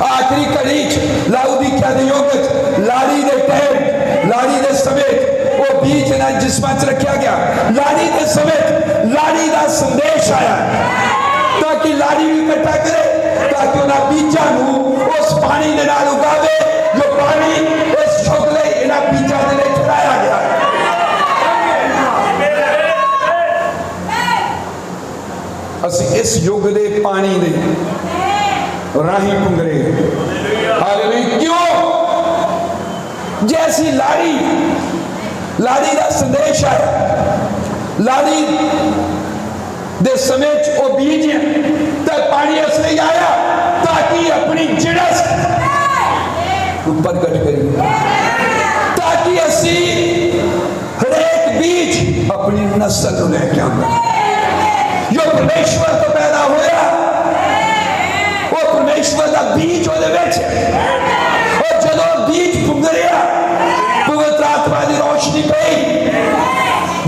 आखिरी घड़ी च लाउदीकिया दे युग लाड़ी दे टाइम, लाड़ी दे समेत वो बीज ना जिस्मां च रखा गया। लाड़ी दे समेत लाड़ी का संदेश आया ताकि लाड़ी भी इकट्ठा करे, ताकि उन्हें बीजा उस पानी के नाल उगावे जो पानी इस युग ले इन्हां बीजा दे लिए ठहराया गया। असी इस युग के पानी दे राही पुंगरे। हालेलुया। क्यों? जैसी लाड़ी, लाड़ी का संदेश आया, लाड़ी दे समय वो बीज तो पानी इसलिए आया ताकि अपनी जिड़स प्रकट करिए, ताकि असी हरेक बीज अपनी नस्ल लेके आंदा जो परमेश्वर तो पैदा होया, वो परमेश्वर का बीज और जो बीज पुंगरिया, पवित्र आत्मा की रोशनी पई,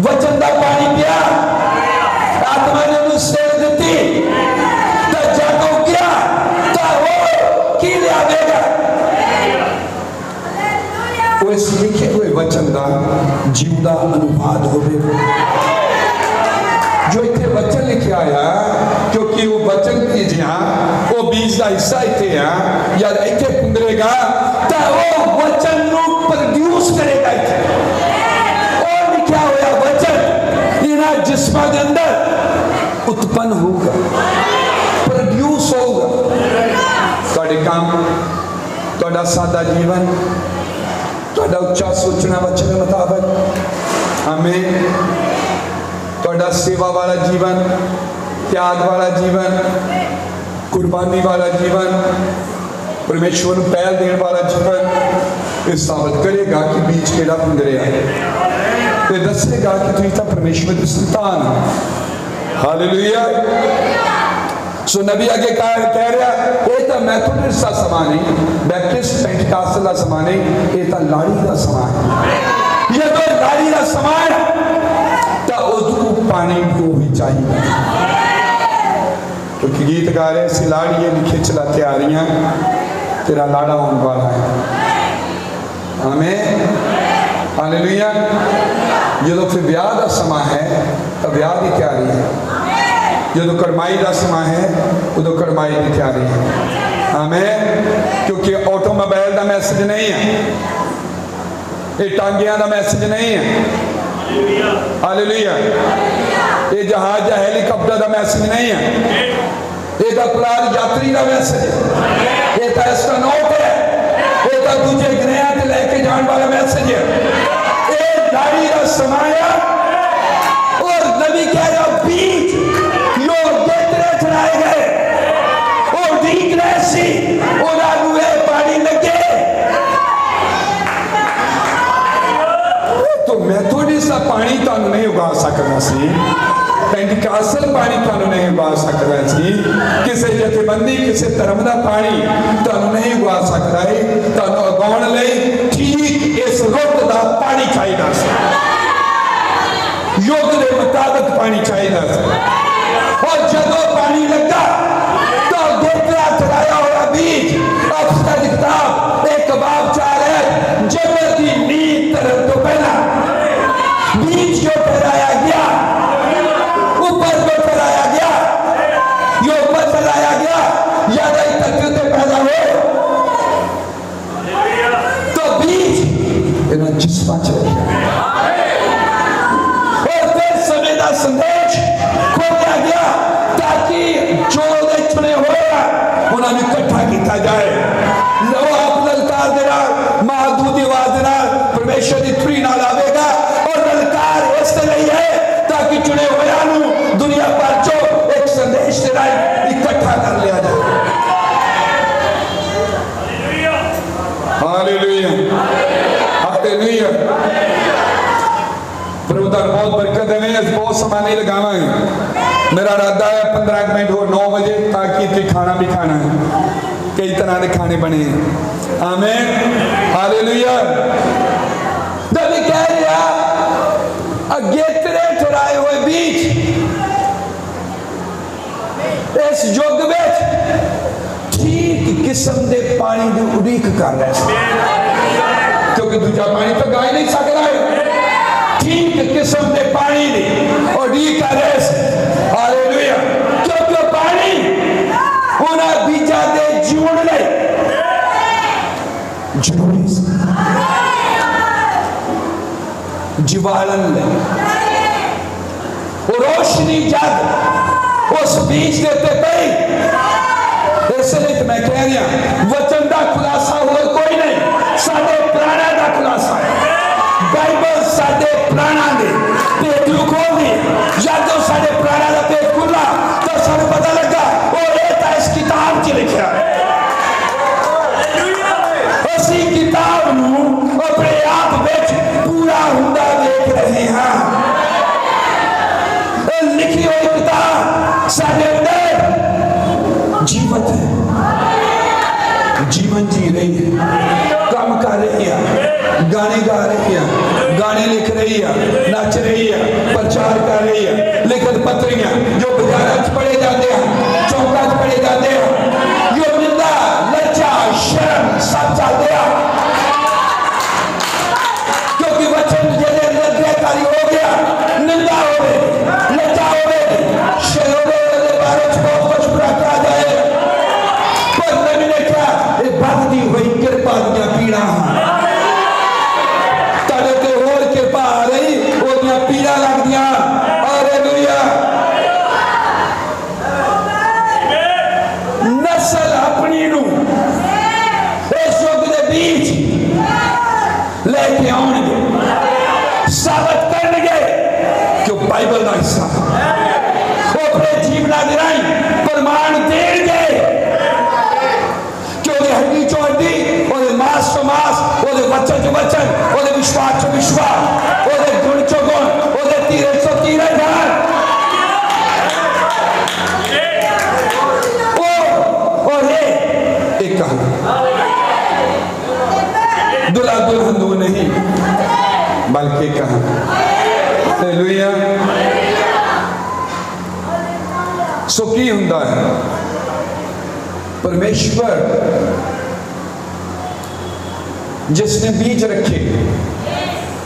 वचन का पानी पिया, आत्मा ने उन्हें सेव दी, तो जब वो गया तो वो की लिया देगा। वो इस लिखे हुए वचन का जीवदा अनुवाद होगा जो इतने वचन लिखे आया, क्योंकि वो वचन की जहाँ वो बीज का हिस्सा इतने है या इतने पुंगरेगा तो वो वचन नु प्रोड्यूस करेगा। इतने और लिखा हुआ वचन इन्हां जिस्मां के अंदर उत्पन्न होगा, प्रोड्यूस होगा। तुहाडे काम, तुहाडा सादा जीवन, तुहाडा उच्चा सोचना वचन के मुताबिक। आमीन। तुहाडा सेवा वाला जीवन, त्याग वाला जीवन, कुर्बानी वाला जीवन, परमेश्वर को पहल देने वाला जीवन इस साबित करेगा कि बीज केड़ा पुंगरिया है, ये दसेगा कि तुम तो परमेश्वर की संतान हो। हालेलुया। सो नबी आगे कह रहा ये तो मैथोडिस्ट का समा नहीं, बैप्टिस्ट पेंटिकास्टल का समा नहीं, ये तो लाड़ी का समा है। ये तो लाड़ी का समा है तो उसको पानी को भी चाहिए, क्योंकि गीत गा रहे सी लाड़िए लिखे चला तैयारियां तेरा लाड़ा होने वाला है। आमीन। हालेलुया। जो फिर ब्याह का समा है तो ब्याह की तैयारी है, जो कड़माई का समा है उदो कड़माई की तैयारी है। आमीन। क्योंकि ऑटोमोबाइल का मैसेज नहीं है, ये टांगिया का मैसेज नहीं है, हालेलुया। ये जहाज या हेलीकॉप्टर का मैसेज नहीं है, ये तो प्लान यात्री का मैसेज है, ये तो एस्ट्रोनॉट है, ये तो दूसरे ग्रह से लेके जाने वाला मैसेज है। ये गाड़ी का समाया और नबी कह रहा बीज लोग जितने चढ़ाए गए और ठीक रहे सी और आगुए पानी लगे तो मैं थोड़ी सा पानी तुहानू नहीं उगा सकता सी, पेंटिकासल पानी तुहानू नहीं उगा सकता सी, किसी जथेबंदी किसी धर्म का पानी तुहानू नहीं उगा सकता है। तुहानू उगाउण लई ठीक इस रुत का पानी चाहिए सी, युग के मुताबिक पानी चाहिए सी। और जदों पानी लगा तो दूसरा चढ़ाया हुआ बीज अफसर की किताब एक कबाब चार है जबर की नींद तरफ तो पहला बीज जो फैलाया गया ऊपर को फैलाया गया, ये ऊपर फैलाया गया याद आई तत्व पैदा हो तो बीज इन्हें जिस्मा चले और फिर समय का संदेश खोया गया ताकि जो चुने हुए उन्होंने इकट्ठा किया जाए। लो आप ललकार देना महादूती आवाज देना परमेश्वर की थ्री नाल आवेगा और ललकार इसलिए है ताकि चुने हुए दुनिया पर जो एक संदेश देना इकट्ठा कर लिया जाए। Hallelujah hallelujah. प्रभु का बहुत बरकत देवे, बहुत समय नहीं लगावांगे। मेरा इरादा है 15 मिनट और 9 बजे ताकि इतने खाना भी खाना है, कई तरह के खाने बने हैं। आमीन हालेलुया। नबी कह रहा अगेतरे ठहराए हुए बीज इस युग में ठीक किस्म के पानी की उड़ीक कर रहे हैं, क्योंकि दूजा पानी तो गा ही नहीं सकता है। ठीक किस्म के पानी की उड़ीक कर रहे हैं। हालेलुया। क्योंकि पानी उन्हें बीजा के जीवन ले जरूरी जीवालन ले रोशनी जग उस बीच देते पई। इसलिए तो मैं कह रहा वचन का खुलासा हो कोई नहीं, साडे प्राणा का खुलासा है। बाइबल साडे प्राणा दे पेट खोल दी, जब साडे प्राणा का पेट खुला तो सानू पता लगा और ये तो इस किताब च लिखा है। असी किताब नू अपने आप विच पूरा हुंदा देख रहे हैं। लिखी हुई किताब साडे अंदर जीवत है, जीवन जी रही है, काम कर रही है, गाने गा रही है, गाने लिख रही है, नच रही है, प्रचार कर रही है, लिखत पत्रियां जो बाजारों पढ़े जाते हैं, चौका पढ़े जाते हैं, जो निंदा लज्जा शर्म सब चलते हैं, क्योंकि वचन जेदे अंदर गिरफ्तारी हो गया निंदा हो गई, लज्जा हो गई, शर्म के बारे में बहुत कुछ बुरा कहा जाए। पर नबी ने कहा ये बढ़ती हुई कृपा दी पीड़ा तारे ते होर कृपा आ रही ओदियां पीड़ा लग दिया। हालेलुया। नस्ल अपनी नू इस युग के बीच लेके आउणगे, साबित करनगे कि बाइबल का हिस्सा अपने जीवन के राही प्रमाण देंगे कि हड्डी चो हड्डी, मास चो मास, वचन चो वचन, विश्वास चो विश्वास, गुण चो गुण, तीरे चो तीरे ध्यान। और एक कहानी दुल्हा दुल्हन दो नहीं बल्कि कहानी। हालेलुया। सो की हुंदा है परमेश्वर जिसने बीज रखे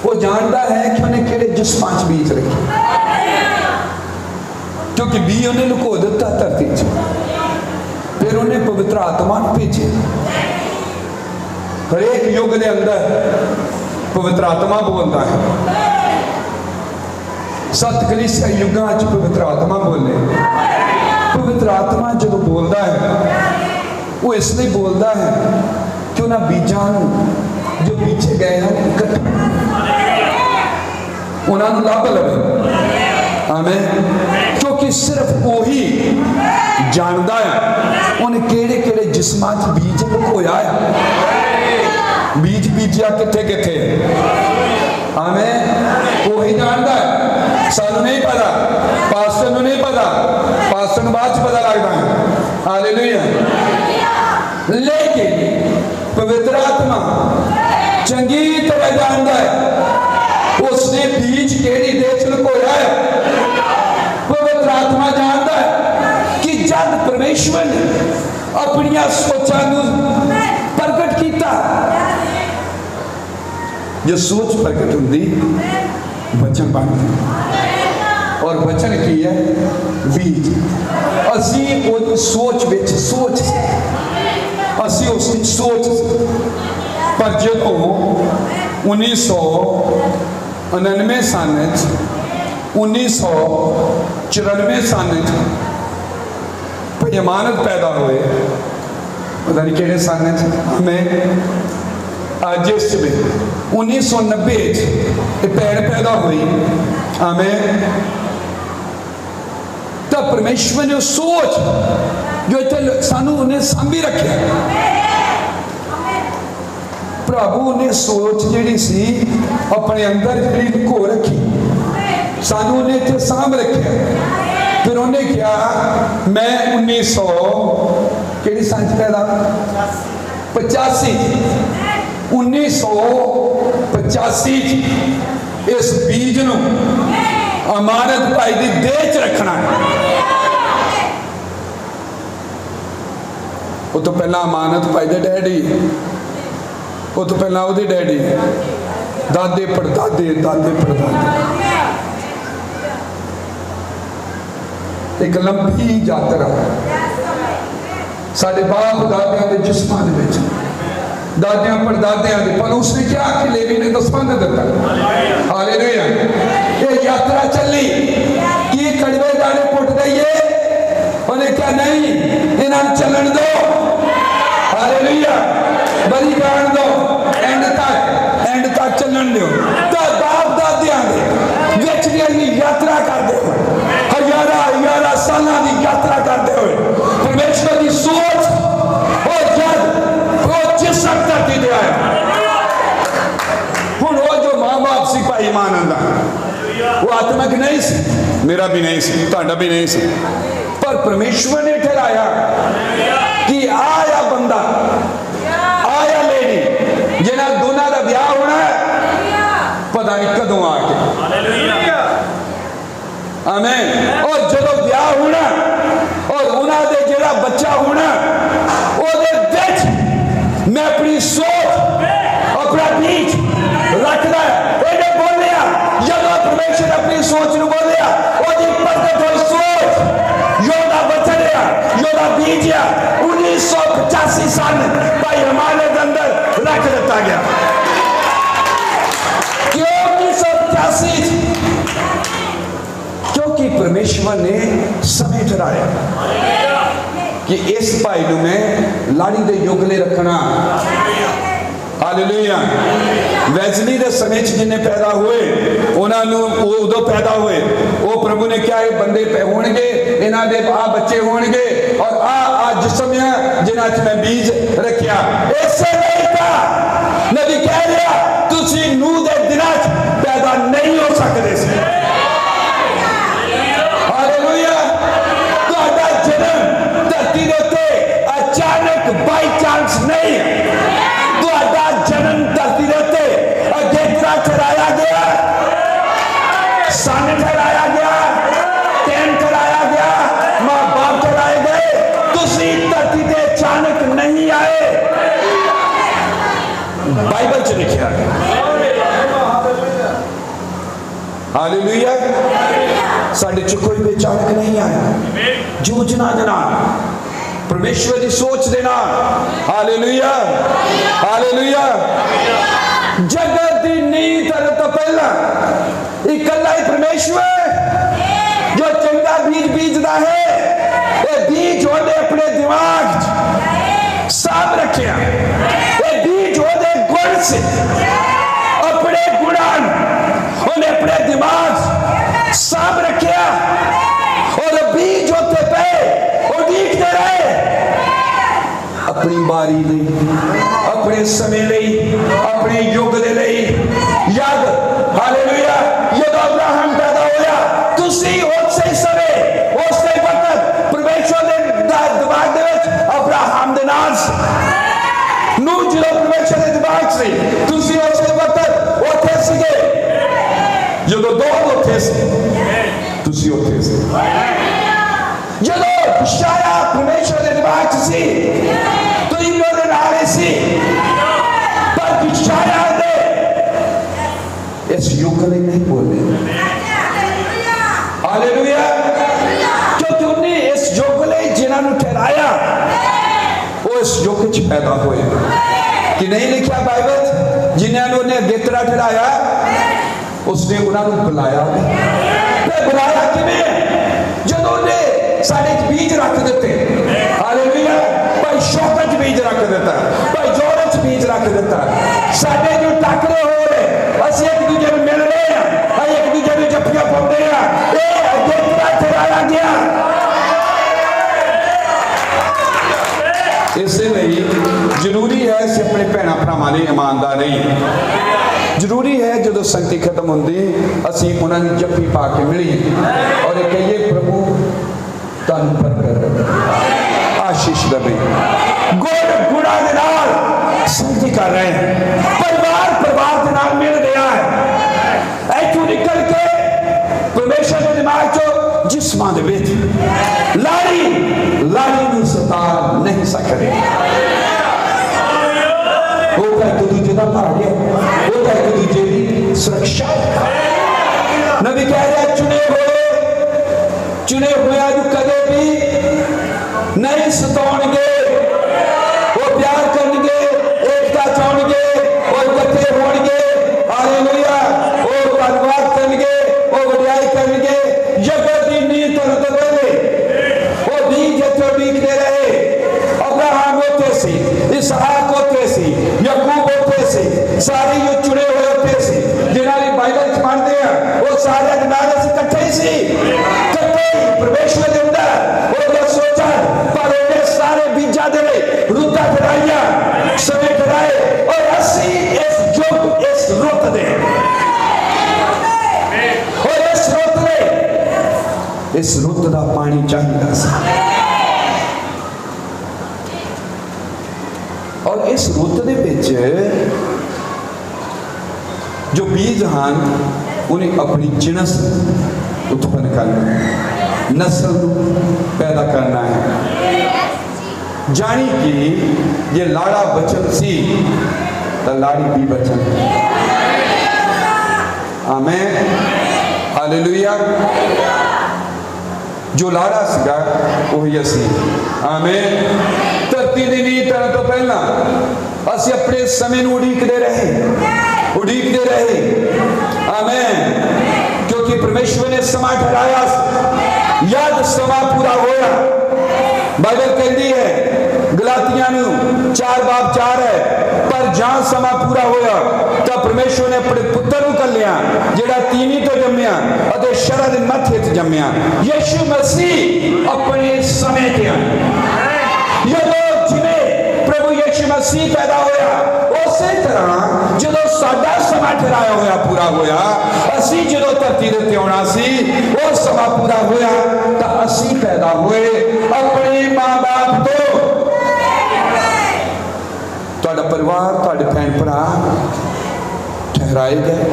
वो जानता है कि उन्हें केड़े जिस्मां च बीज रखे, क्योंकि बी उन्हें लुको दिता धरती च, फिर उन्हें पवित्र आत्मा भेजे। हरेक युग के अंदर पवित्र आत्मा बोलता है सत कलीसिया युगां च पवित्र आत्मा बोले। पवित्र आत्मा जो बोलता है वो इसलिए बोलता है कि उन्होंने बीजा जो पीछे गए हैं इकट्ठे उन्होंने लभ लवे। आमीन। क्योंकि सिर्फ वही जानता है उन्हें केड़े केड़े जिस्मां च बीज लुकोया है, बीज बीजिया किथे किथे। आमीन। वही जानता है, सानू नहीं पता, पास्टर नूं नहीं पता, पास्टर नूं बाद च पता लगता है। हालेलुया। लेकिन पवित्र आत्मा चंगी तरह जानता है उसने बीज केड़ी देश लुकोया है। पवित्र आत्मा जानता है कि जब परमेश्वर ने अपनी सोचा प्रगट किया, जो सोच प्रगट होती वचन बनते और वचन की है बीज। असी सोच विच सोच असी उस सोच पर जो 1999 सन 1994 सन पैमानत पैदा हुए, पता नहीं किहड़े सन हमें जिस में 1990 भैन पैदा हुई। हमें तो परमेश्वर ने सोच जो इतने सानू उन्हें सांभी रखे, प्रभु ने सोच जी सी अपने अंदर जी घो रखी, सानू ने इतने सांभ रखे। फिर उन्हें क्या मैं 1900 केड़ी सन पैदा 85 1985 इस बीज नूं अमानत भाई दी देह च रखना है। वो तो पहला अमानत भाई दे डैडी, वो तो पहला ओदी डैडी, दादे पड़दादे दादे पड़दादे। एक लंबी यात्रा साडे बाप दादियां दे जिस्मां दे विच, दादियां पड़दादियां दे, पर उसने क्या कि लेवी ने दसवंध दिता। हालेलुया। ये यात्रा चली कि कड़वे दाने पुट दईए, उन्हें क्या नहीं इन्हां चलन दो। हालेलुया। बलि जान दो, एंड तक चलन दो। तो बाप दादियां दे विच दी यात्रा करदे हो, हजारां सालां दी यात्रा करदे हुए परमेश्वर की सोच और जब वो जिस धरती दे आया, हुण वो जो मां बाप सी भाई मानंदा वो आत्मिक नहीं सी, मेरा भी नहीं सी, तुहाडा भी नहीं सी, पर परमेश्वर ने ठहराया कि आया बंदा आया लेडी जिन्हां दोनों का ब्याह होना है, पता नहीं कदों आके। आमीन। और जब ब्याह होना और उन्होंने जेड़ा बच्चा होना ओदे विच मैं अपनी सोच अपना बीज रखना है। इन्हें बोलिया जब परमेश्वर अपनी सोच नूं बोलिया ओदी प्रगट हुई सोच योदा बचन है, योदा बीज है 1985 सन भाई हमारे अंदर रख दिता गया। क्यों 1985? क्योंकि परमेश्वर ने समय ठहराया कि इस भाई नूं मैं लाड़ी दे युगले रखना। हालेलुया। वैजली दे समय जिन्हें पैदा हुए उन्होंने उदों पैदा हुए, वो प्रभु ने क्या बंदे होणगे, इन्हां दे आ बच्चे होणगे और आ जिस्म जिन्हां च मैं बीज रखिया। इससे नहीं था नबी कह रहा तुसीं नूह दे दिनां च पैदा नहीं हो सकते सी। हालेलुया। तुहाडा जन्म धरती दे उत्ते अचानक बाई चांस नहीं है, तुहाडा जन्म धरती दे उत्ते अगेतरा ठहराया गया, सन ठहराया गया, टाइम ठहराया गया, मां बाप ठहराए गए। तुसीं धरती ते अचानक नहीं आए, बाइबल च लिखा है। हालेलुया। साडे च कोई भी अचानक नहीं आया, जूझना देना परमेश्वर की सोच देना। हालेलुया। हालेलुया। जगत की नींव धरन तो पहला इकल्ला ही परमेश्वर जो चंगा बीज बीजता है। ये बीज ओदे अपने दिमाग साफ रखिया, ये बीज ओदे गुण से अपने गुणान उन्हें अपने दिमाग साफ रखिया और बीज होते पे उड़ीकते रहे अपनी बारी दे, अपने समय लई, अपने युग दे लई। याद हालेलुया जब अब्राहम पैदा होया तुसी उसे समय उसे वक्त परमेश्वर दे दिमाग दे विच अब्राहम दे नाल नूह जो परमेश्वर दे दिमाग से तुसी उसे वक्त उथे सीगे जदों दो उथे सी तुसी उथे सी जदों शाया परमेश्वर दे दिमाग से तो इन्हों दे नाल सी पर शाया दे इस युग में नहीं बोले हालेलुया क्योंकि उन्हें इस युग में जिन्होंने ठहराया वो इस युग च पैदा हुए कि नहीं लिखा बाइबल जिन्होंने गेतरा ठहराया उसने उन्होंने बुलाया बुलाया किवें जदों ने साडे बीज रख दिते हालेलुया भाई शौकत बीज रख दिता भाई जोरत बीज रख दिता साडे जो टाकरे हो रहे असि एक दूजे में मिल रहे हैं एक दूजे में जफ्फियां पाउंदे हैं ये गेतरा ठहराया गया इसलिए जरूरी है कि अपने भैन भरावां ने ईमानदार रही जरूरी है जो संगति खत्म होंदी असी उन्होंने जफ्फी पा के मिली और कहिए प्रभु तन बरकत आशीष दे गुण गुणा दे नाल संगति कर रहे हैं परिवार परिवार के नाल मिल रहा है ऐथों निकल के परमेश्वर के दिमाग चो जिस्मां दे विच लाड़ी लाड़ी नूं सता नहीं सकदे वो एक दूजे का भाग है वो एक दूजे की सुरक्षा नबी कह रहे चुने हुए जो कदे भी नहीं सताउणगे वो प्यार करनगे एकता चाहणगे और इकट्ठे होणगे हालेलुया वो धन्यवाद करनगे वो वडियाई करनगे जगत की नींह धरन तो पहले वो बीज जिथे उड़ीकते रहे अब्राहम होते सी इसहाक होते सी याकूब होते सी सारे जो चुने हुए होते सी जिन्होंने बाइबल पढ़ते हैं वो सारे नारे से इकट्ठे ही सी परमेश्वर के अंदर वो सोचा पर उन्हें सारे बीजा दे रुता ठहराइया समय ठहराए और असी इस युग इस रुत दे और इस रुत का पानी चाहिए और इस रुत दे विच जो बीज हैं उन्हें अपनी जिनस उत्पन्न करना है नस्ल पैदा करना है जानी कि ये लाड़ा बचन सी तो लाड़ी भी बचन आमेन हालेलुया जो लाड़ा सीगा वही असी आमेन धरती दी नींह धरन तो पहला असी अपने समय नूं उड़ीकदे रहे आमेन क्योंकि परमेश्वर ने समा ठहराया याद समा पूरा होया बाइबल कहती है गलातियां 4:4 है पर जहां समा पूरा होया तब परमेश्वर ने अपने पुत्र को कलिया जेड़ा तीनी तो जम्मिया और शरद मथे ते जम्मिया यीशु मसीह अपने समय ते प्रभु यीशु मसीह पैदा होया उसी तरह जो साडा समा ठहराया होया पूरा होया असी जो धरती दे उत्ते आउणा सी वो समा पूरा होया तो असी पैदा हुए अपने मां बाप तो तुहाडा परिवार तुहाडे भैन भरा ठहराए गए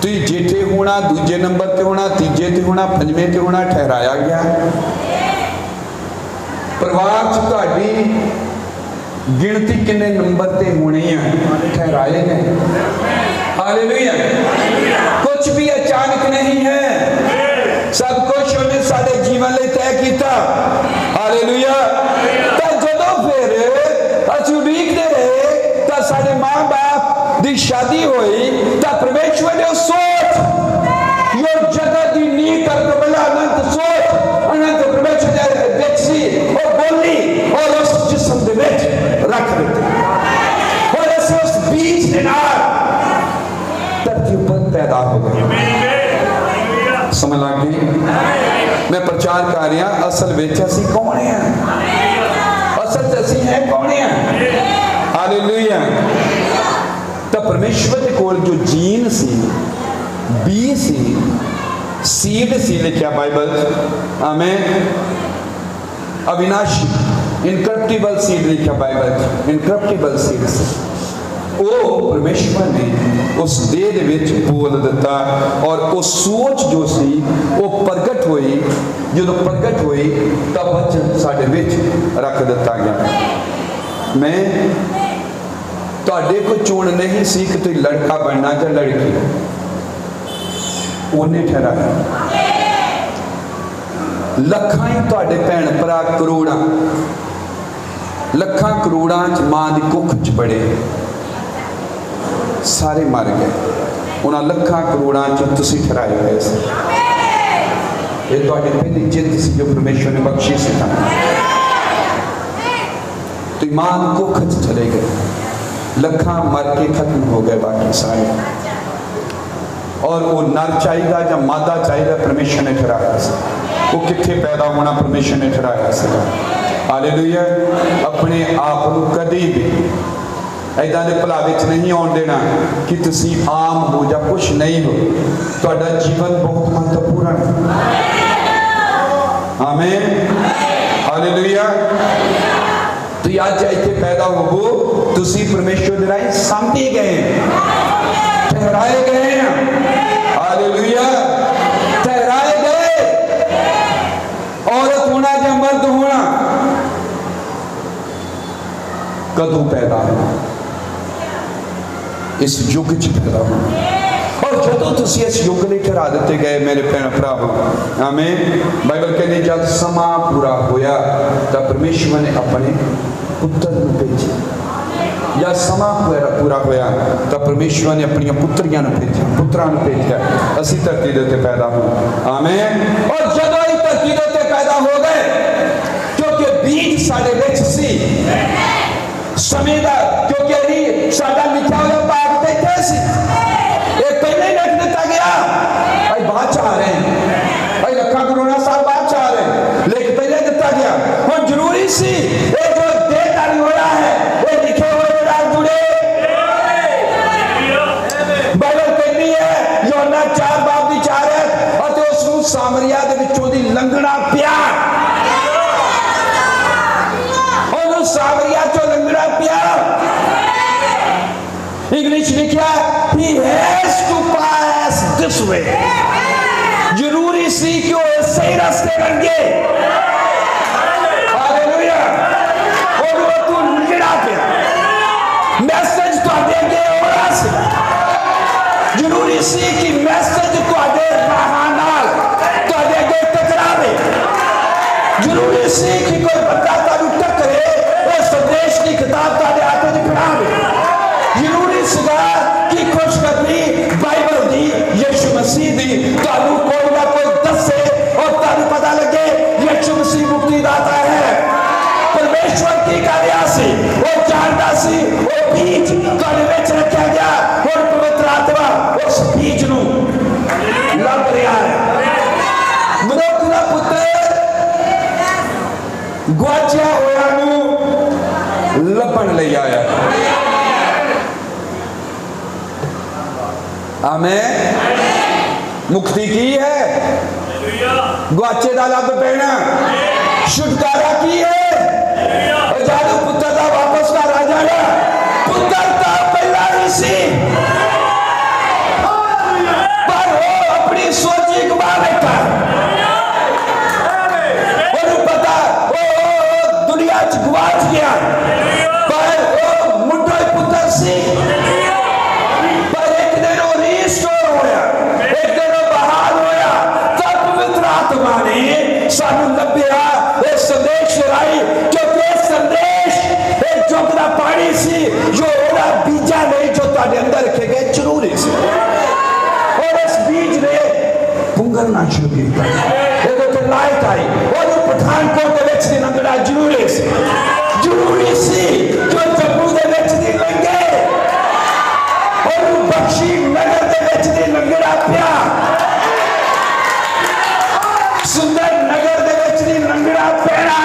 तुसीं जेठे होना दूजे नंबर ते होना तीजे ते होना पंजवें ते होना ठहराया गया परिवार च तुहाडी गिनती किन्ने नंबर ते होनी है ठहराए गए हालेलुया कुछ भी अचानक नहीं है सब कुछ उन्हें साडे जीवन ले तय किया हालेलुया तो जदों फिर असीं उड़ीकदे रहे तो साडे मां बाप दी शादी हुई तो परमेश्वर ने सोच कर तो पहला अनंत सोच अनंत परमेश्वर दे विच सी और बोली और उस जिस्म दे विच रख दिते और उस बीज दे नाल धरती पर पैदा हो गए। समझ लग गई? मैं प्रचार कर रहा असल विच असीं कौन है? असल च असीं है कौन है? हालेलुया। तो परमेश्वर के कोल जो जीन सी बी सी सीड सी लिखा बाइबल आमेन अविनाशी इनकरप्टिबल सीड लिखा बाइबल इनकरप्टिबल सीड वो परमेश्वर ने उस देह दे विच बोल दिता और उस सोच जो सी वो प्रगट हुई जो प्रगट हुई तब वचन साडे विच रख दिता गया। मैं तुहाडे को चुन नहीं सी कि तुसीं लड़का बनना या लड़की उन्हें ठहराया लखां ही तुहाडे भैन भरा करोड़ां लखां करोड़ां च मां दी कुख च बड़े सारे मर गए उन्हां लखां करोड़ां च तुसीं ठहराए गए सी। ये तुहाडी पहली जिद्द सी जो परमेश्वर ने बख्शी सी था तो मां दी कुख च चले गए लखां मर के खत्म हो गए बाकी सारे और वो नर चाहिए या मादा चाहिए परमेश्वर ने ठहराया वो कितने पैदा होना परमेश्वर ने ठहराया सीगा। हालेलुया। अपने आप को कभी भी ऐदा दे भला विच नहीं आउण देना कि तुसीं आम हो या कुछ नहीं हो तुहाडा जीवन बहुत महत्वपूर्ण है। आमीन हालेलुया। तो अज इत्थे पैदा होवो तुसीं परमेश्वर दे राही सामभे गए ठहराए गए हैं। हालेलुया। ठहराए गए औरत होना या मर्द होना कदों पैदा होना इस युग च पैदा होना और जदों तुसीं इस युग में ठहरा दिते गए मेरे भैन भरावो आमीन बाइबल कहती जब समा पूरा होया तो परमेश्वर ने अपने पुत्र नूं भेजा या समा पूरा होया तो परमेश्वर ने अपन पुत्रियां भेजा पुत्रां भेजा असीं धरती दे उत्ते पैदा हो। आमीन। और जदों ही धरती दे उत्ते पैदा हो गए क्योंकि बीज साडे विच सी समय दा क्योंकि अभी साडा लिखा हुआ भाग ते इत्थे सी ये पहले ही लिख दिता गया भाई बाद च आ रहे हैं भाई लखां करोड़ां साल बाद च आ रहे हैं लिख पहले दिता गया हुण जरूरी सी ये जो देहधारी होया है ये लिखे हुए जुड़े बाइबल कहती है यूहन्ना 4 बाब दी 4 है और उस नूं सामरिया दे विचों दी लंघना पिया और सामरिया चो लंघना पिया इंग्लिश लिखा he has to pass this way जरूरी सी कि वो सही रास्ते बन गए। हालेलुया। और वो तू लंघना पिया मैसेज तुहाडे अगे होना सी जरूरी सी कि मैसेज तुहाडे राहां नाल तुहाडे अगे टकरावे जरूरी सी कि कोई बंदा तुहानू टकरे और संदेश की किताब तुहाडे हाथ में फड़ावे जरूरी सीगा कि खुशखबरी बाइबल दी यीशु मसीह दी तुहानू कोई ना कोई दसे और तुहानू पता लगे यीशु मसीह मुक्तिदाता है। परमेश्वर की कार्य सी वो जानता सी वो बीज तुहाडे विच रखा गया और पवित्र आत्मा उस बीज नूं लभ रहा है। मनुख दा पुत्र गुआचिया होया नूं लभण लई आया। आमीन। मुक्ति की है गुआचे दा लभ पैना छुटकारा की है जादू पुत्र दा वापस घर आ जाना पुत्र ता पहला ही सी पर वो अपनी सोच गवा बैठा और पता वो दुनिया च गवाच गया पर वो मुंडा पुत्र सी पर एक दिन वो रीस्टोर होया एक दिन वो बहाल होया तब पवित्र आत्मा ने सानू लभ्या इस संदेश राही क्योंकि संदेश एक जुग दा पानी सी जो ओड़ा बीजा नहीं जो तुहाडे अंदर रखे गए जरूरी सी और इस बीज ने पुंगन लुकना शुरू किया। जो लाइट आई और पठानकोट के लंघना जरूरी सी जो जम्मू के लंघे और बख्शी नगर के लंघना पिया, सुंदर नगर के लंघना पैना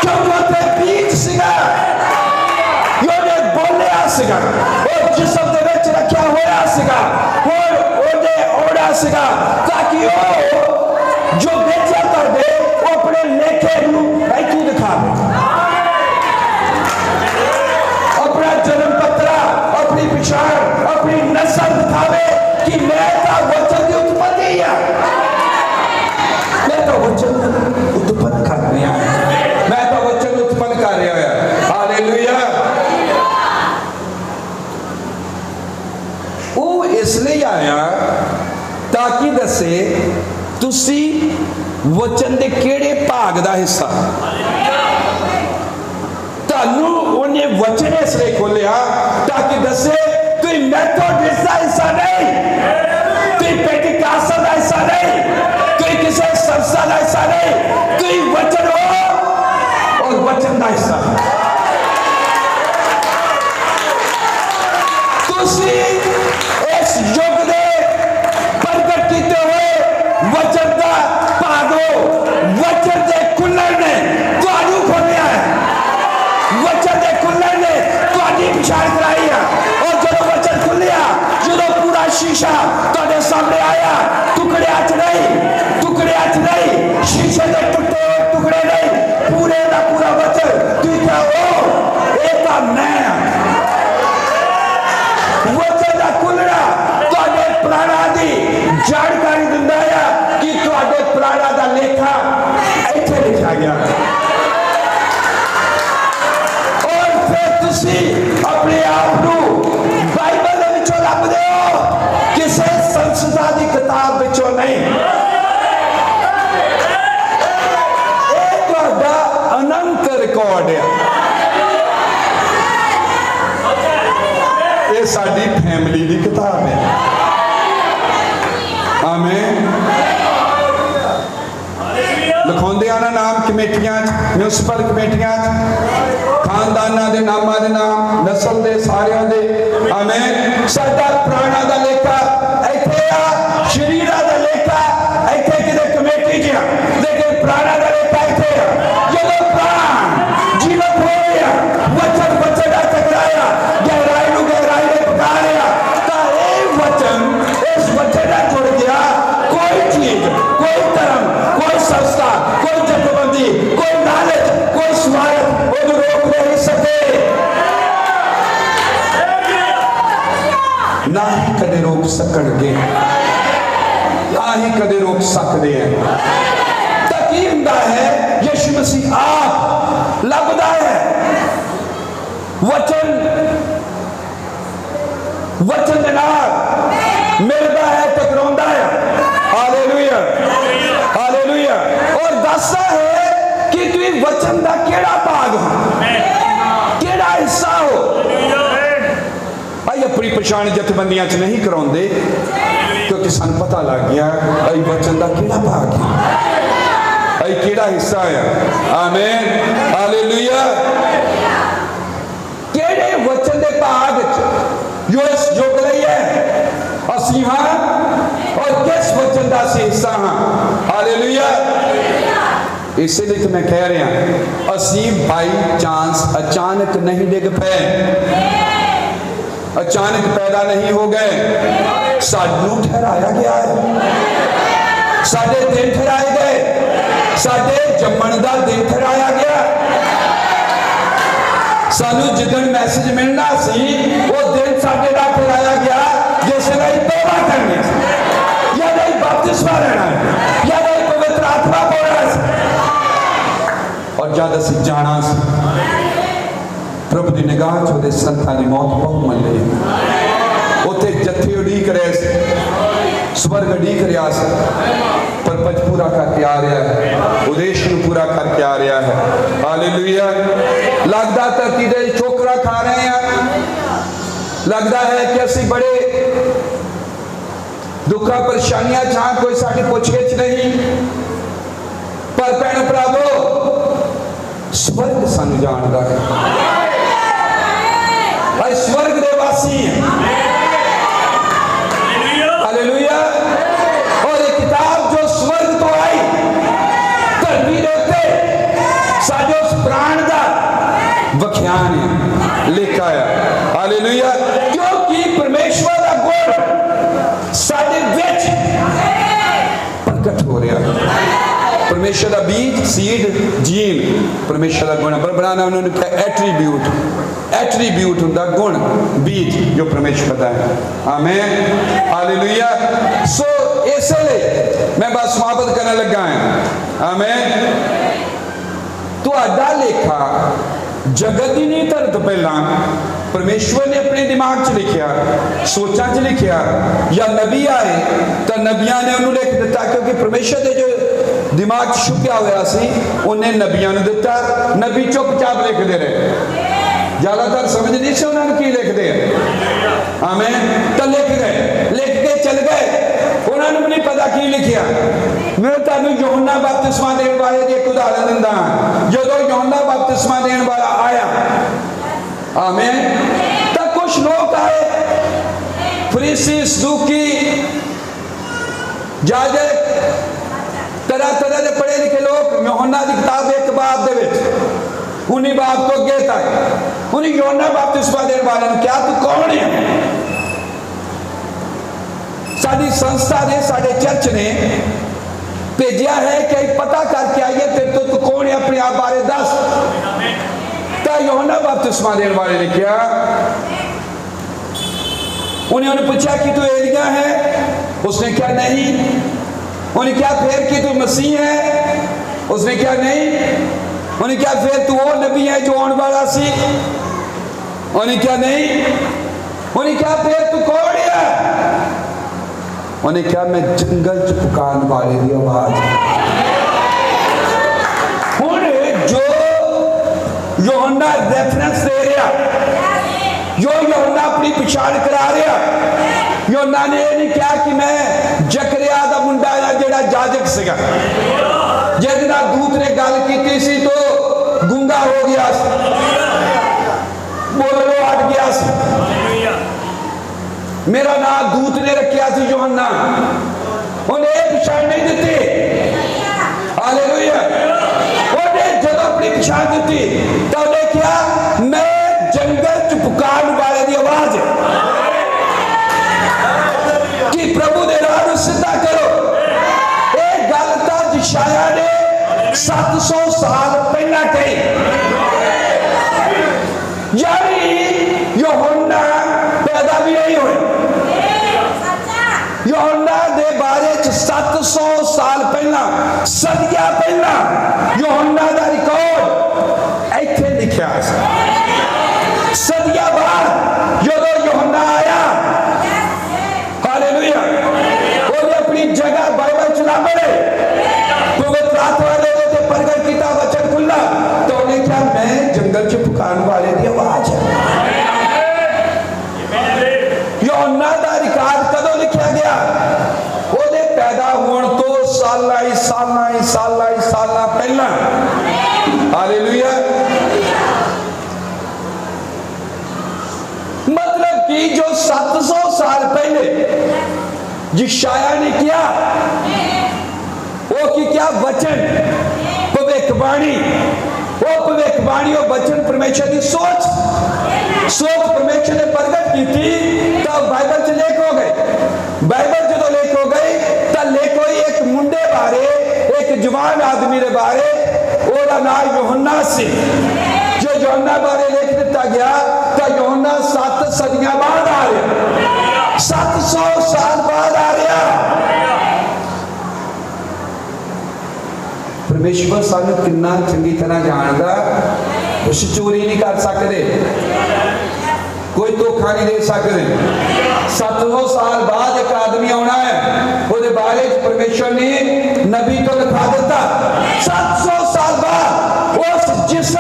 क्योंकि बीच सिगा बोलिया सिगा और जिसम के रखा होया सिगा सिगा ताकि वो जो बेचा कर दे वो अपने लेखे ऐसी दिखावे, अपना जन्म पत्र, अपनी पहचान, अपनी नस्ल दिखावे कि मैं तो वचन की उत्पत्ति है, मैं तो वचन उत्पन्न कर रहा हूं, मैं तो वचन उत्पन्न कर रहा हूं। हालेलुया। वो इसलिए आया ताकि दसे तुसी वचन दे केड़े भाग दा हिस्सा, तानू उन्हें वचन इसलिए खोलिया ताकि दसे कोई मेथोडिस्ट दा हिस्सा नहीं, कोई पेंटिकास्टल दा हिस्सा नहीं, कोई किसी संस्था दा हिस्सा नहीं, कोई वचन हो और वचन दा हिस्सा। तुसी इस युग दे वचन का भागो, वचन के खुलर ने तुहानू खोलिया है, वचन के खुलर ने तुहाडी पहचान कराई है। और जो वचन खुलिया, जो पूरा शीशा तुहाडे सामने आया, टुकड़े नहीं, शीशे के टुटे हुए टुकड़े नहीं, पूरे का पूरा वचन तू क्या हो, एक मैं वचन का खुलना तुहाडे प्राणा दी जानकारी दिंदा है कि तुहाडे प्राणा दा लेखा इत्थे लिखा गया और फिर तुसी अपने आप को बाइबल दे विचों लभदे हो, किसी संस्था दी किताब विचों नहीं। ये तुहाडा अनंत रिकॉर्ड है, ये साडी फैमिली दी किताब है। आमीन। लिखाते आना नाम कमेटियां, म्यूनसिपल कमेटियां, खानदाना के नामां दे नाम, नस्ल के सारियां दे। आमीन। साडा प्राणा दा लेखा इत्थे आ, शरीरा दा लेखा इत्थे किते कमेटी च, लेकिन प्राणा दा लेखा इत्थे आ। जदों प्राण जीवत हो गया, वचन दा टकराया, गहराई नूं गहराई ने पकारिया, तां इह वचन इस वचन दा जुड़ गया। कोई चीज, कोई धर्म, कोई संस्था, कोई जथेबंदी, कोई लालच, कोई स्वार्थ उन्हें रोक नहीं सके, ना ही कदे रोक सकणगे, ना ही कदे रोक सकते हैं। ताकि हुंदा है यीशु मसीह आप लभदा है, वचन दे नाल मिलदा है, टकराउंदा है। Hallelujah, hallelujah. और दसदा है कि तुम वचन दा केड़ा भाग हो, केड़ा हिस्सा हो। भाई अपनी पहचान जथेबंदियां च नहीं कराउंदे क्योंकि सानू पता लग गया भाई वचन दा केड़ा भाग है, भाई केड़ा हिस्सा है। आमीन, हालेलुया। केड़े वचन दे भाग जो इस युग लई है असीं हां और किस वचन का असीं हिस्सा हां। हालेलुया। इसलिए तो मैं कह रहा असीं बाई चांस अचानक नहीं डिग पे, अचानक पैदा नहीं हो गए, सानू ठहराया गया है, साडे दिन ठहराए गए, साडे जम्मण दा दिन ठहराया गया। सानू जिदन मैसेज मिलना सी वो दिन साडे दा ठहराया गया जिस वेले तौबा करनी या नहीं बपतिस्मा लेना या नहीं पवित्र आत्मा पाना और जद असीं जाना सी प्रभु की निगाह च उहदे संतां दी मौत बहुत मन लई उत्थे जत्थे उड़ीक रहे स्वर्ग उड़ीक रहा सी परपच पूरा करके आ रहा है, उद्देश्य पूरा करके आ रहा है। हालेलुया। लगता धरती दे ठोकरा खा रहे हैं, लगता है कि असी बड़े दुखा परेशानियां जहां कोई साड़ी पुछगिछ नहीं, पर भैन भरावो स्वर्ग सानू जानदा है, स्वर्ग दे वासी हैं। हालेलुया। और एक किताब जो स्वर्ग तो आई धरती दे उत्ते साडे उस प्राण दा वख्यान है, लिखा है। हालेलुया। क्योंकि परमेश्वर दा गुण साडे विच प्रकट हो रहा है। परमेश्वर का बीज, सीड, जीन परमेश्वर का गुण बनाना, उन्होंने कहा एट्रीब्यूट, एट्रीब्यूट होता गुण, बीज जो परमेश्वर का है। आमीन। हालेलुया। सो इसलिए मैं बस समाप्त करने लगा है। आमीन। तुहाडा लेखा जगत ही नहीं धरत तो पहला परमेश्वर ने अपने दिमाग च लिखिया, सोचा च लिखिया, या नबी आए तो नबिया ने उन्होंने लिख दिता, क्योंकि परमेश्वर के जो दिमाग छुपिया हुआ सी उन्हें नबिया ने दिता। नबी चुपचाप लिखते रहे, ज्यादातर समझ नहीं से उन्होंने की लिखते हैं। आमीन। तो लिख गए, लिख के चल गए, उन्होंने भी नहीं पता की लिखिया। मैं तुहानू यूहन्ना बपतिस्मा देने वाले की एक उदाहरण दिंदा हां। जदों यूहन्ना बपतिस्मा देने वाला आया, आमीन, तो कुछ लोग आए, फरीसी, सदूकी, जाजक, तरह तरह के पढ़े लिखे लोग यूहन्ना की किताब एक बाब दे विच 19 बाब तो अगे तक उन्हें यूहन्ना बपतिस्मा देने वाले ने क्या तू कौन है? साडी संस्था ने, साडे चर्च ने भेजा है कि पता करके आइए तेरे तो तू कौन है, अपने आप बारे दस। तो यूहन्ना बपतिस्मा देने वाले ने क्या, उन्होंने पूछा कि तू एलिया है? उसने क्या नहीं। उन्हें क्या फिर कि तू मसीह है? उसने क्या नहीं। उन्हें क्या फिर तू वो नबी है जो आने वाला सी? उन्हें क्या नहीं। उन्हें क्या फिर तू कौन है? उन्हें क्या मैं जंगल च पुकारने वाले की आवाज। जो यूहन्ना रेफरेंस दे रहा, जो यूहन्ना अपनी पछाण करा रहा, यूहन्ना ने यह नहीं कहा कि मैं जकरिया दा मुंडा है जेड़ा जाजक सीगा, जिहदे नाल दूत ने गल कीती सी तो गूंगा हो गया, बोलणों हट गया सी। मेरा नाम दूत ने रखा सी यूहन्ना, उन्हें यह पछाण नहीं दी। हालेलुया। उन्हें जब अपनी पछाण दी तो उन्हें क्या, मैं जंगल च पुकारने वाले की आवाज कि प्रभु दे राह नूं सीधा करो। यह गल तां यशायाह ने 700 साल पहला कही। यानी यूहन्ना पैदा भी नहीं हुए, यूहन्ना दे बारे 700 साल पहला, सदियां पहला यूहन्ना दा रिकॉर्ड इत्थे लिखिया। सदियां बाद जदों यूहन्ना आया, हालेलुया, उन्हें अपनी जगह बाइबल च ना पढ़े, पवित्र आत्मा ने उसे प्रगट किया, वचन खुला तो उन्हें क्या, मैं जंगल च पुकारने वाले की आवाज है। यूहन्ना दा रिकॉर्ड कदों लिखा गया? उहदे पैदा होने तो सालां पहला। हालेलुया। मतलब कि जो 700 साल पहले यशायाह ने किया, वो की क्या वचन, भविष्यवाणी, वो भविष्यवाणी और वचन परमेश्वर की सोच परमेश्वर ने प्रगट की थी। तो बाइबल च लेख हो गए, बाइबल जो लेख हो गई तो लेख हुई एक मुंडे बारे, एक जवान आदमी के बारे, ओदा नाम यूहन्ना सी। जो यूहन्ना बारे लिख दिता गया तो यूहन्ना 7 सदियां बाद आ रहा, 700 साल बाद आ रहा। परमेश्वर सानू कितना चंगी तरह जानता, कुछ चोरी नहीं कर सकते, कोई धोखा नहीं दे सकते। 700 साल बाद एक आदमी आना है, उसके बारे परमेश्वर ने नबी को लिखा दिता। 700 साल बाद उस जिस्म,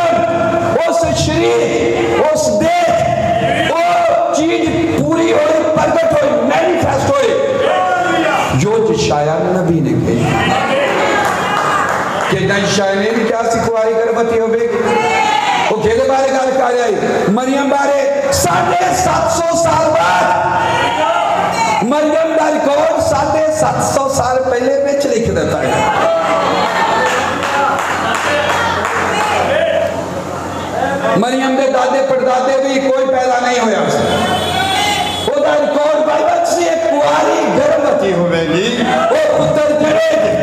उस शरीर, उस देह, वो चीज पूरी हुई, प्रगट हुई, मैनिफेस्ट हुई। यशायाह नबी ने कही कि यशायाह ने भी क्या सी कुआरी गर्भवती होवेगी। वो किहदे बारे गल कर रहा है? मरियम बारे। 750 साल बाद मरियम का रिकॉर्ड 750 साल पहले विच लिख दिता है। मरियम के दादे परदादे भी कोई पैदा नहीं होया, उसका रिकॉर्ड बाइबल से एक कुआरी गर्भवती होगी, वो पुत्र जनेगी।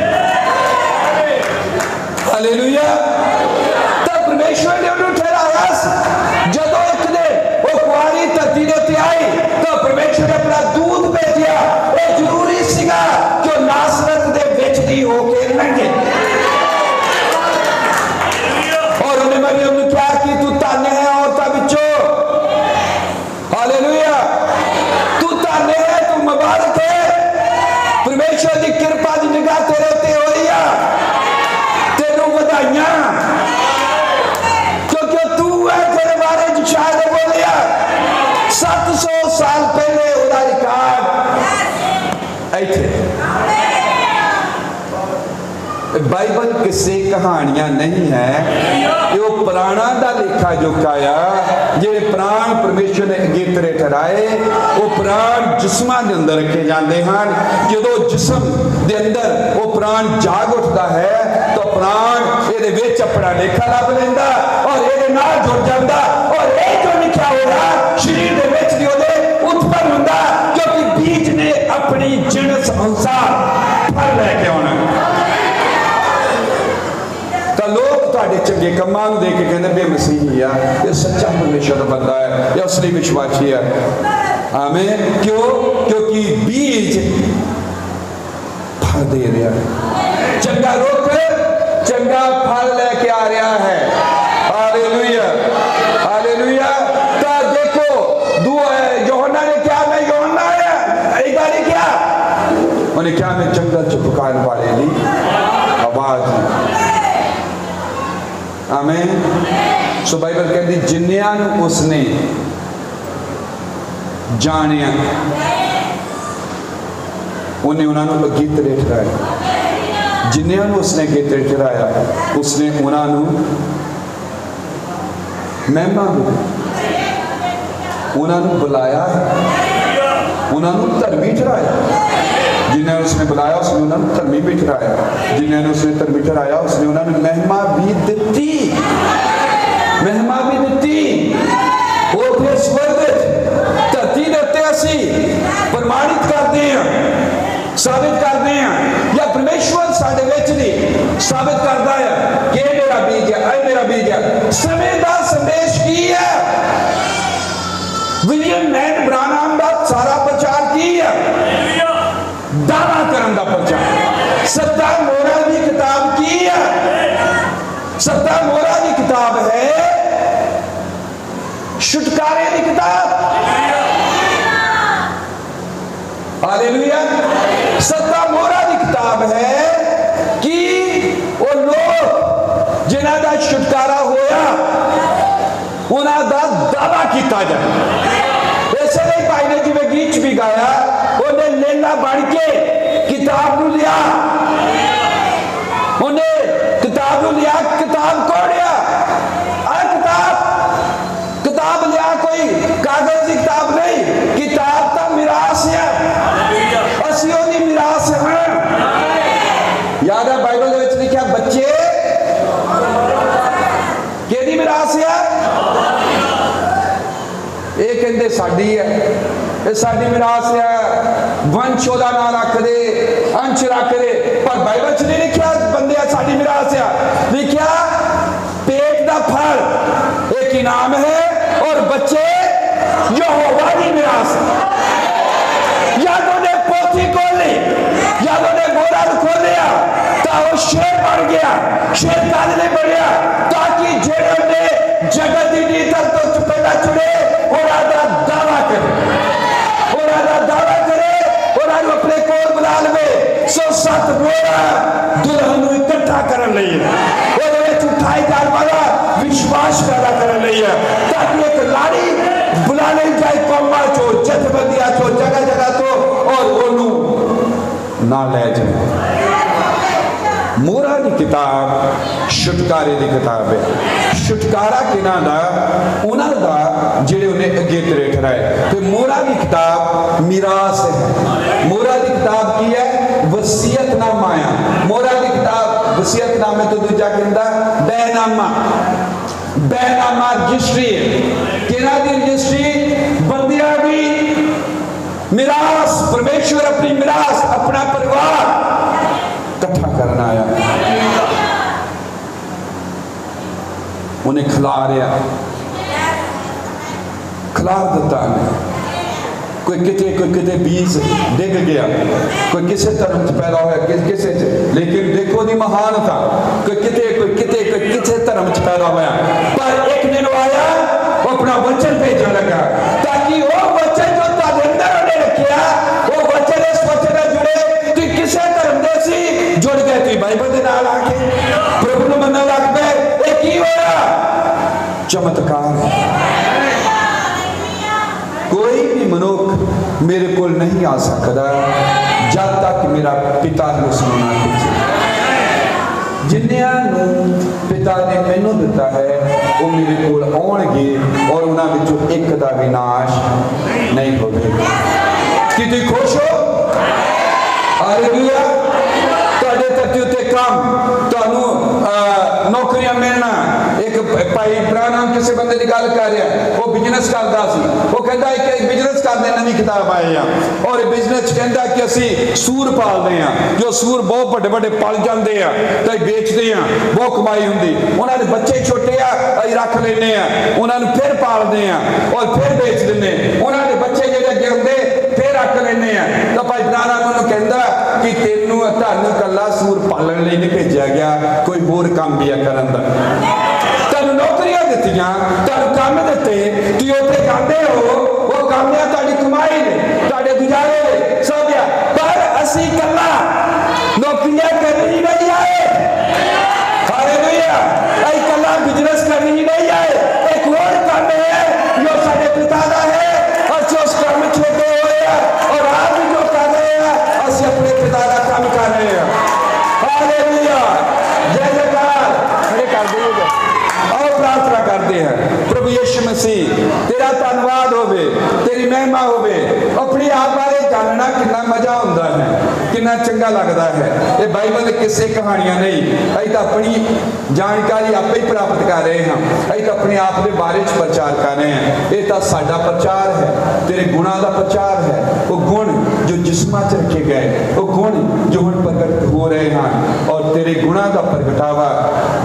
हालेलुया। तब परमेश्वर ने उन्हें ठहराया। जब एक ने वो कुआरी धरती के उत्ते आई तो परमेश्वर ने अपना दूध भेजा। वो जरूरी सीगा कि नासरत दे विच दी होके लंघे। और उन्हें मरियम ने क्या कि तू धन्य है औरतां विचों। हालेलुया। तू धन्य है, तू मुबारक है। परमेश्वर की कृपा की निगाह तेरे उत्ते होई आ। तेनू बधाइयां, क्योंकि तू है तेरे बारे च शायद बोलिया 700 साल पहले उसका रिकॉर्ड इत्थे। बाइबल किसी कहानियां नहीं है, वो पुराना दा लेखा जोखा आ। जे प्राण परमेश्वर ने अगे तेरे ठहराए, वो प्राण जिस्मां दे अंदर रखे जाते हैं। जो जिस्म दे अंदर वो प्राण जाग उठता है तो प्राण ये विच अपना लेखा लभ लैंदा और ये नाल जुड़ जाता। और ये जो लिखा होगा शरीर दे विच दी ओदे उत्पन्न हुंदा, क्योंकि बीज ने अपनी जिनस अनुसार फल लैके आउणा। लोग तुहाडे चंगे कमां नूं देख के कहंदे बे मसीही आ, ये सच्चा परमेश्वर दा बंदा है, ये असली विश्वासी है। आमीन। क्यों? क्योंकि बीज फल दे रहा है। चंगा रुख चंगा फल लेके आ रहा है। Hallelujah, hallelujah. तो देखो यूहन्ना ने क्या, मैं यूहन्ना आया ऐदा नहीं क्या, उन्हें क्या मैं जंगल च पुकारने वाले ली आवाज। आमीन। सो बाइबल कहती जिन्नियां नूं उसने जानिया उन्हें उन्होंने अगे तरे ठहराया। जिन्नियां नूं उसने अगे तरे ठहराया उसने उन्होंने महिमा दी, उन्होंने बुलाया है, उन्होंने धर्मी ठहराया। जिन्हें उसने बुलाया उसने उन्होंने धर्मी भी ठहराया। जिन्हें उसने धर्मी ठहराया उसने उन्होंने महिमा भी दी, महिमा भी दी। वो फिर स्वर्ग धरती के उत्ते असीं प्रमाणित करते हैं, साबित करते हैं, या परमेश्वर साडे विच नहीं साबित करता है कि मेरा बीज है, ऐ मेरा बीज है। समय का संदेश की है? विलियम मैन ब्रानम का सारा प्रचार की है? दावा करन दा प्रचार। सत्ता मोरा की किताब की है? सत्ता मोरा की किताब है छुटकारे की किताब। हालेलुया। सत्ता मोरा की किताब है कि वो लोग जिन्हां दा छुटकारा होया उन्हां दा दावा किया जाए। इसलिए भाई ने जिवें गीत भी गाया, उन्हें लेला बन के किताब नूं लिया, उन्हें किताब नूं लिया। किताब कौन लिया? किताब लिया कोई कागज की किताब नहीं, किताब तो मिरास है, असीं ओहदी मिरास हैं। याद है बाइबल दे विच लिखिया बच्चे किहदी मिरास है? ये कहते साडी है, ये साडी मिरास है। वंश ओहदा नाम रख दे, अंश रख दे, पर बाइबल च नहीं लिखिया बंदे साडी मिरास है। लिखिया पेट का फल एक इनाम है और बच्चे यहोवा की मिरास। यादों ने पोथी खोली, यादों ने गोरा खोलिया तो वो शेर बन गया। शेर काले ने बढ़िया ताकि जेड़े ने जगत की नीतल तो चुपेड़ा चुने और दावा करे, और दावा करे और अपने कोल बुला लवे। सो 7 गोरा दुल्हन को इकट्ठा करने उठाई जाने वाला विश्वास पैदा करने ताकि एक लाड़ी बुला ली जाए कौमा चो, जथबंदिया चो, जगह जगह तो, और ना लै जाए। मोहरा की किताब छुटकारे की किताब है। छुटकारा किना दा उन्हां दा जिहड़े उन्हें अगे तरे ठहराए। तो मोहरा की किताब मिरास है। मोहरा की किताब की है? वसीयतनामा है। मोहरा की किताब वसीयतनामे तो दूजा कहंदा बैनामा। बैनामा रजिस्ट्री है। किना दी रजिस्ट्री? बंदियां दी मिरास। परमेश्वर अपनी मिरास, अपना परिवार कट्ठा करना आया, उन्हें खिलारिया, खिलार दिता। कोई किते बीज डिग गया, कोई किसी धर्म च पैदा होया, किसी च, लेकिन देखो दी महानता, कोई किते धर्म च पैदा होया, पर एक दिन आया वो अपना वचन भेजने लगा, ताकि वो वचन जो तुहाडे अंदर उन्हें रखिया, वो वचन इस वचन नाल जुड़े। तुसीं किसे धर्म दे सी, जुड़ गए तुसीं बाइबल दे नाल आके प्रभु नूं मनण लग पे। ये की होया? चमत्कार। कोई भी मनुख मेरे को नहीं आ सकता जब तक मेरा पिता उसनूं ना भेजे। जिन्नियां नूं पिता ने मैनू दिता है वो मेरे को आउणगे और उन्हां विचों एक दा विनाश नहीं होवेगा। कि तुसीं खुश हो? हालेलुया। तुहाडे धरती उत्ते काम, तुहानूं नौकरियां मिलना। एक भाई ब्रानम किसी बंदे की गल कर रहा, वो बिजनेस करता सी, वो कहता है कि बिजनेस करने नवी किताब आए हैं और बिजनेस कहता कि असी सूर पालते हैं, जो सूर बहुत बड़े बड़े पल जाते हैं तो बेचते हैं, बहुत कमाई होंगी। उन्होंने बच्चे छोटे अं रख लेने, उन्होंने फिर पालते हैं और फिर बेच देने। उन्होंने बच्चे जो अगे होंगे फिर रख लेने। तो भाई ब्रानम उन्होंने कहता कि तेनू तुहानू कला सूर पालन लिए नहीं भेजा गया, कोई होर काम भी है करन दा। तुहानू नौकरियां दित्तियां, तुहानू काम दिते, तुसीं उत्थे जांदे हो, वो काम है तुहाडी कमाई ने, तुहाडे गुजारे ने, सब है। पर असीं कला नौकरियां करनी नहीं आए। हालेलुया। असीं कला बिजनेस करनी नहीं आए। एक होर काम है जो साडे पिता दा है और जो उस काम में छोटे हुए हैं और आप भी जो कर रहे हैं, असीं अपने पिता दा काम कर रहे हैं। हालेलुया। जय जयकार। खड़े कर दो और प्रार्थना करते हैं। प्रभु यीशु मसीह तेरा धन्यवाद होवे, तेरी महिमा होवे। अपने आप बारे जानना कितना मजा होता है, कितना चंगा लगता है। ये बाइबल किस्से कहानियां नहीं, अभी तो अपनी जानकारी आप ही प्राप्त कर रहे हैं। अभी तो अपने आप के बारे में प्रचार कर रहे हैं। ये तो साडा प्रचार है, तेरे गुणों का प्रचार है। वो गुण जो जिस्मां च रखे गए, वो गुण जो हुण प्रगट हो रहे हैं और तेरे गुणों का प्रगटावा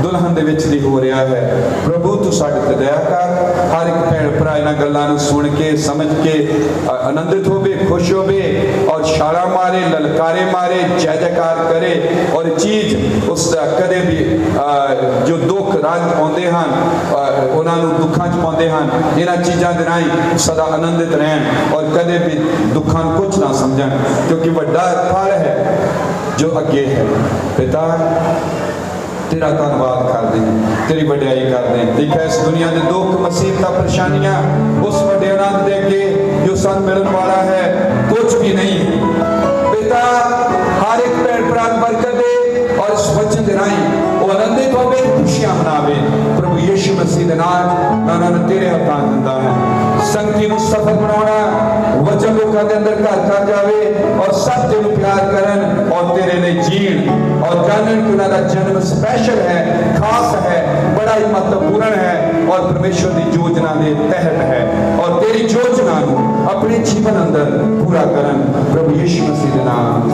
दुल्हन दे विच भी हो रहा है। प्रभु तू साडे ते दया कर। हर एक भैन भरा इन्हां गल्लां नूं सुन के समझ के आनंदित होवे, खुश होवे और छाला मारे, ललकारे मारे, जय जयकार करे और चीज उसका कदे भी जो दुख रंज आते हैं उन्होंने दुखों च पाते हैं, इन्हां चीज़ों के राही सदा आनंदित रहन और कदे भी दुखों कुछ ना समझन, क्योंकि वड्डा फल है जो अगे है। पिता तेरा धन्यवाद कर दें, तेरी वड्याई कर दें। देखा इस दुनिया के दुख मुसीबत परेशानियां उस वड्डे आनंद दे अगे जो सन मिलने वाला है कुछ भी नहीं। पिता हर एक भैन भरा बरकत दे और इस वचन के राही वो आनंदित होवे, खुशियां मनावे। प्रभु यीशु मसीह के नाम मैं उन्होंने तेरे हथां दिंदा है। संगति नूं सफल बनाना, वचन लोगों के अंदर घर कर जावे और सब तेनू प्यार करन और तेरे लिए जीण और जानन कि उन्होंने जन्म स्पेशल है, खास है, बड़ा ही महत्वपूर्ण है और परमेश्वर की योजना के तहत है और तेरी योजना नूं अपने जीवन अंदर पूरा करन। प्रभु यीशु मसीह के नाम